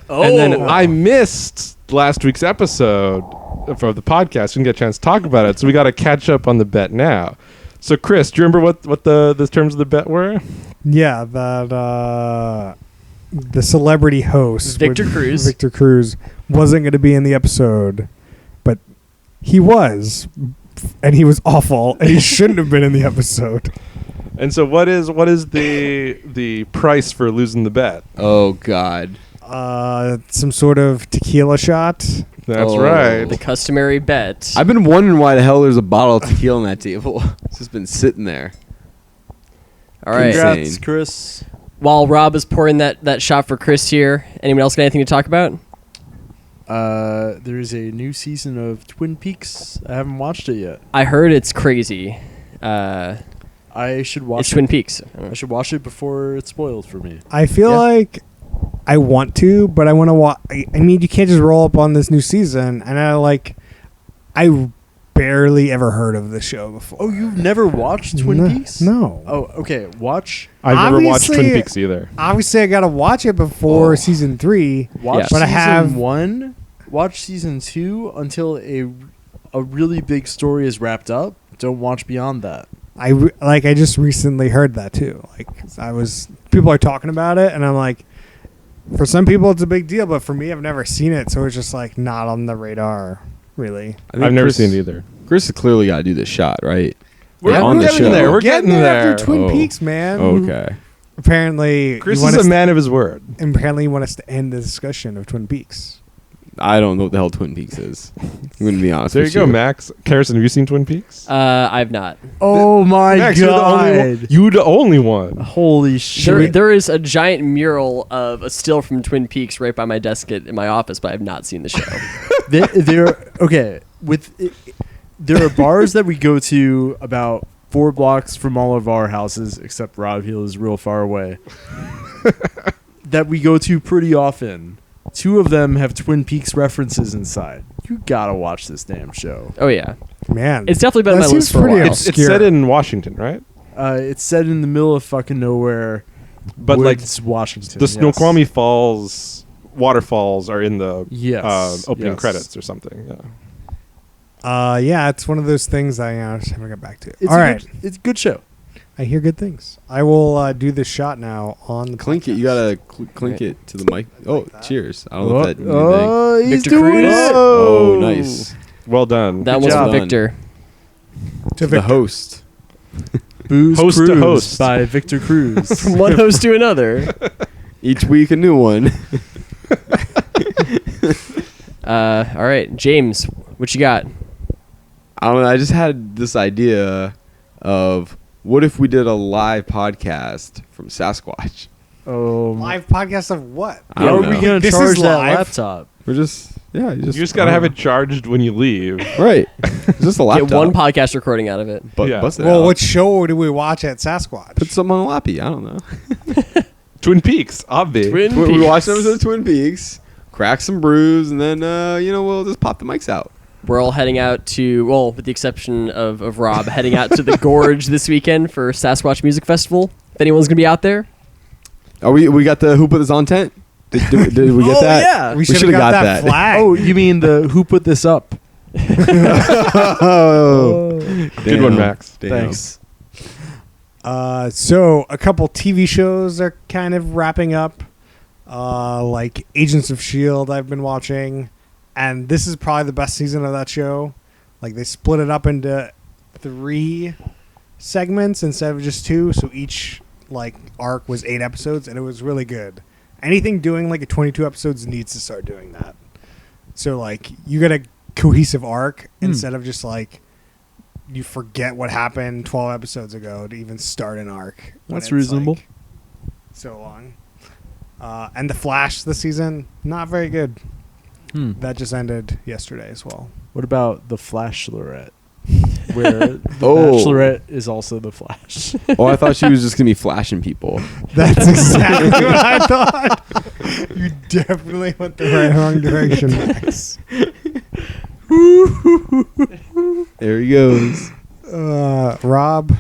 Oh. and then I missed last week's episode of the podcast. We didn't get a chance to talk about it, so we got to catch up on the bet now. So, Chris, do you remember what the terms of the bet were? Yeah, that the celebrity host Victor Cruz. Victor Cruz wasn't going to be in the episode, but he was, and he was awful, and he shouldn't have been in the episode. And so, what is the price for losing the bet? oh god. Some sort of tequila shot. That's Oh. right. The customary bet. I've been wondering why the hell there's a bottle of tequila on that table. It's just been sitting there. All right. Congrats. Congrats, Chris. While Rob is pouring that shot for Chris here, anyone else got anything to talk about? There is a new season of Twin Peaks. I haven't watched it yet. I heard it's crazy. I should watch It's it. Twin Peaks. I should watch it before it's spoiled for me. I feel Yeah. like I want to, but I want to watch. I mean, you can't just roll up on this new season, and I barely ever heard of the show before. Oh, you've never watched Twin No- Peaks? No. Oh, okay. Watch I've never watched Twin Obviously- Peaks either. Obviously, I got to watch it before Oh. season 3. Watch Yeah. But I season have- 1. Watch season 2 until a really big story is wrapped up. Don't watch beyond that. I just recently heard that too. Like people are talking about it, and I'm like, for some people it's a big deal, but for me, I've never seen it, so it's just like not on the radar, really. I think I've never Chris- seen it either. Chris has clearly got to do this shot, right? We're on the getting show. there. We're getting there. after Twin Oh. Peaks, man. Okay. Apparently, Chris you want is us a man of his word. apparently you want us to end the discussion of Twin Peaks. I don't know what the hell Twin Peaks is. I'm going to be honest There you with go, Max. Harrison, have you seen Twin Peaks? I've not. Oh my Max, god! you're the only one. Holy shit! There is a giant mural of a still from Twin Peaks right by my desk in my office, but I've not seen the show. There okay. There are bars that we go to about 4 blocks from all of our houses, except Rob Hill is real far away. That we go to pretty often. 2 of them have Twin Peaks references inside. You gotta watch this damn show. Oh yeah, Man, it's definitely been on That my seems list for a pretty while. obs- It's set in Washington, right? It's set in the middle of fucking nowhere, But Woods, Washington. the yes. Snoqualmie Falls waterfalls are in the Yes, opening yes. credits or something. Yeah. yeah, it's one of those things I just haven't got back to. It's All a right, it's a good show. I hear good things. I will do this shot now on the Clink it. podcast. You got to clink it to the mic. Oh, cheers. I don't know if that means anything. Oh, he's Victor doing Cruz? it. Oh, nice. Well done. That Good was job. for Victor. to The Victor. host. Booze Host to Cruise host. by Victor Cruz. From one host to another. Each week a new one. All right, James, what you got? I don't know. I just had this idea of what if we did a live podcast from Sasquatch? Live podcast of what? I How don't are we know. going to This is charge that live? laptop? We're just you You just gotta have it charged when you leave. right. It's just a laptop. Get one podcast recording out of it. But Yeah. bust it Well, out. what show do we watch at Sasquatch? Put something on the lappy. I don't know. Twin Peaks, obvi. We watched an episode of Twin Peaks, crack some brews, and then we'll just pop the mics out. We're all heading out to, well, with the exception of Rob, heading out to the Gorge this weekend for Sasquatch Music Festival. If anyone's gonna be out there, Are we got the Who Put This On tent? Did we get Oh, that? yeah. We shoulda should have got that that. flag. Oh, you mean the who put this up? Oh, Good one, Max. Damn. Thanks. So a couple TV shows are kind of wrapping up, like Agents of S.H.I.E.L.D. I've been watching, and this is probably the best season of that show. Like they split it up into 3 segments instead of just 2, so each like arc was 8 episodes, and it was really good. Anything doing like a 22 episodes needs to start doing that. So like you get a cohesive arc instead of just like you forget what happened 12 episodes ago to even start an arc. when That's it's, reasonable. like, so long. And The Flash this season, not very good. That just ended yesterday as well. What about the Flashlerette? Where the Oh. Bachelorette is also the Flash. Oh, I thought she was just gonna be flashing people. That's exactly what I thought. You definitely went the wrong direction, Max. There he goes. Rob,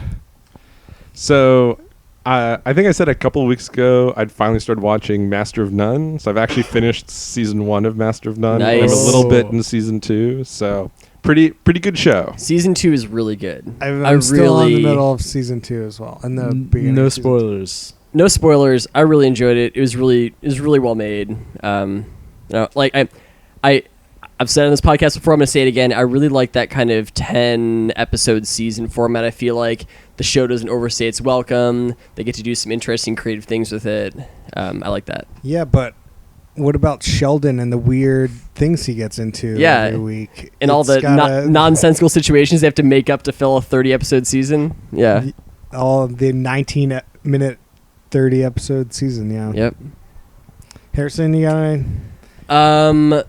So, I think I said a couple of weeks ago I'd finally started watching Master of None. So I've actually finished season 1 of Master of None. I'm a Nice. little bit in season 2. So pretty good show. season 2 is really good. I'm still in the middle of season 2 as well. In the beginning, No of season two. spoilers. No spoilers. I really enjoyed it. It was really well made. I've said on this podcast before, I'm going to say it again. I really like that kind of 10 episode season format. I feel like the show doesn't overstay its welcome. They get to do some interesting creative things with it. I like that. Yeah, but what about Sheldon and the weird things he gets into Yeah, every week? And all It's the gotta- nonsensical situations they have to make up to fill a 30 episode season. Yeah. all of the 19-minute, 30 episode season. Yeah. Yep. Harrison, you got any?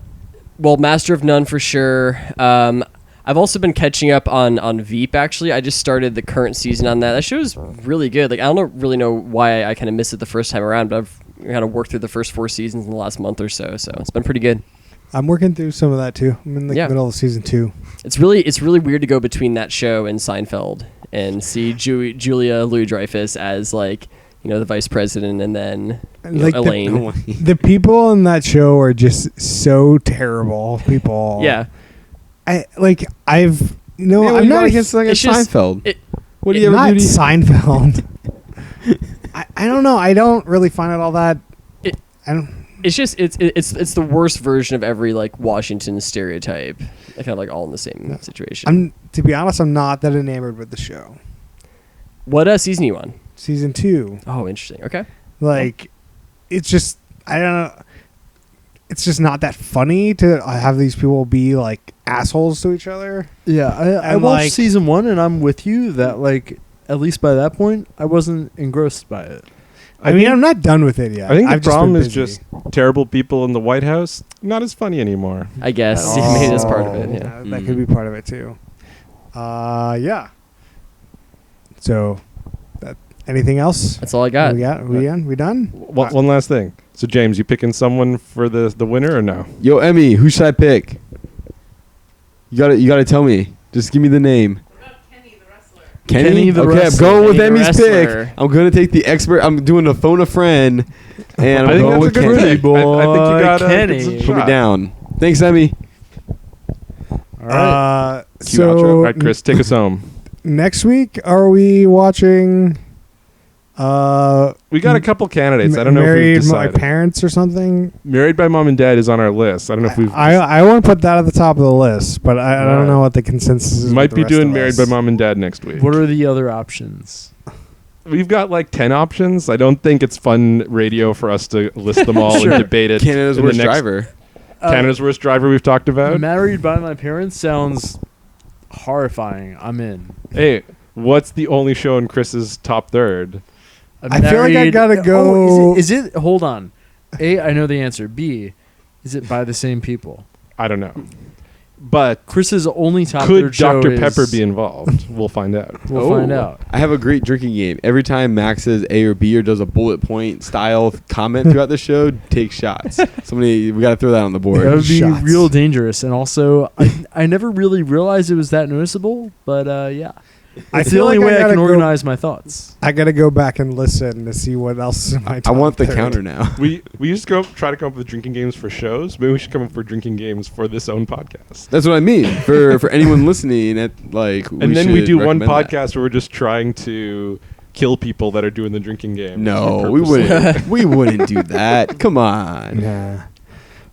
Well, Master of None for sure. I've also been catching up on Veep. Actually, I just started the current season on that. That show's really good. Like I don't really know why I kind of missed it the first time around, but I've kind of worked through the first 4 seasons in the last month or so. So it's been pretty good. I'm working through some of that too. I'm in the middle of season 2. It's really weird to go between that show and Seinfeld and see Julia Louis-Dreyfus as like the vice president, and then Like Elaine. The people in that show are just so terrible. People. Yeah. I've no. Man, I'm not against against it's just- Seinfeld. What do it- you ever not do? Seinfeld. I don't know. I don't really find it all that. I don't. It's just it's the worst version of every like Washington stereotype. I kind of like all in the same situation. To be honest, I'm not that enamored with the show. What season are you on? Season 2, Oh, interesting. Okay. it's just I don't know. It's just not that funny to have these people be like assholes to each other. Yeah, I And, watched like- season 1, and I'm with you that like at least by that point I wasn't engrossed by it. I mean, I'm not done with it yet. I think the I've just been problem is busy. just terrible people in the White House. Not as funny anymore. I guess Oh, maybe that's part of it. Yeah. That could be part of it too. Yeah. So, anything else? That's all I got. We done? One last thing. So James, you picking someone for the winner or no? Yo, Emmy, who should I pick? You gotta tell me. Just give me the name. Kenny the okay, I'm wrestler. going with Kenny the Emmy's wrestler. pick. I'm gonna take the expert. I'm doing a phone a friend, and I I'm think going that's a with good Kenny. pick. I think you got Kenny. Put me down. Thanks, Emmy. All right. Cue outro. All So right, Chris, take us home. next week, are we watching? We got a couple candidates. I don't know if we've Married decided. My Parents or something. Married by Mom and Dad is on our list. I don't know if we've. I want to put that at the top of the list, but I don't know what the consensus is. might with be the rest doing of Married us. by Mom and Dad next week. What are the other options? We've got like 10 options. I don't think it's fun radio for us to list them all Sure. and debate it. Canada's in the worst next- driver. Canada's Worst Driver we've talked about. Married by My Parents sounds horrifying. I'm in. Hey, what's the only show in Chris's top third? I feel like I gotta go- Oh, is it? Hold on. A, I know the answer. B, is it by the same people? I don't know. But Chris's only top could third show Dr. is- Pepper be involved? We'll find out. We'll find out. I have a great drinking game. Every time Max says A or B or does a bullet point style comment throughout the show, take shots. We got to throw that on the board. That would be Shots. real dangerous. And also, I never really realized it was that noticeable. But yeah. I It's the feel only like I way I gotta can go- organize my thoughts. I gotta go back and listen to see what else is in my I top want the third. counter now. We used to try to come up with drinking games for shows. Maybe we should come up with drinking games for this own podcast. That's what I mean. For anyone listening, And then we do one podcast where we're just trying to kill people that are doing the drinking game. No, we wouldn't. We wouldn't do that. Come on. Yeah.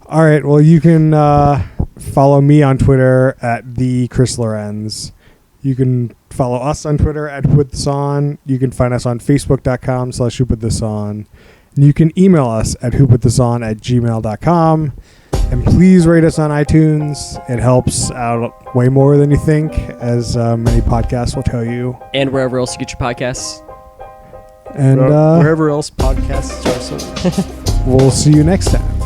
All right. Well, you can follow me on Twitter at the Chris Lorenz. You can follow us on Twitter at Who Put This On. You can find us on Facebook.com/Who Put This On. And you can email us at whoputthison@gmail.com. And please rate us on iTunes. It helps out way more than you think, as many podcasts will tell you. And wherever else you get your podcasts. And Wherever else podcasts are sold. we'll see you next time.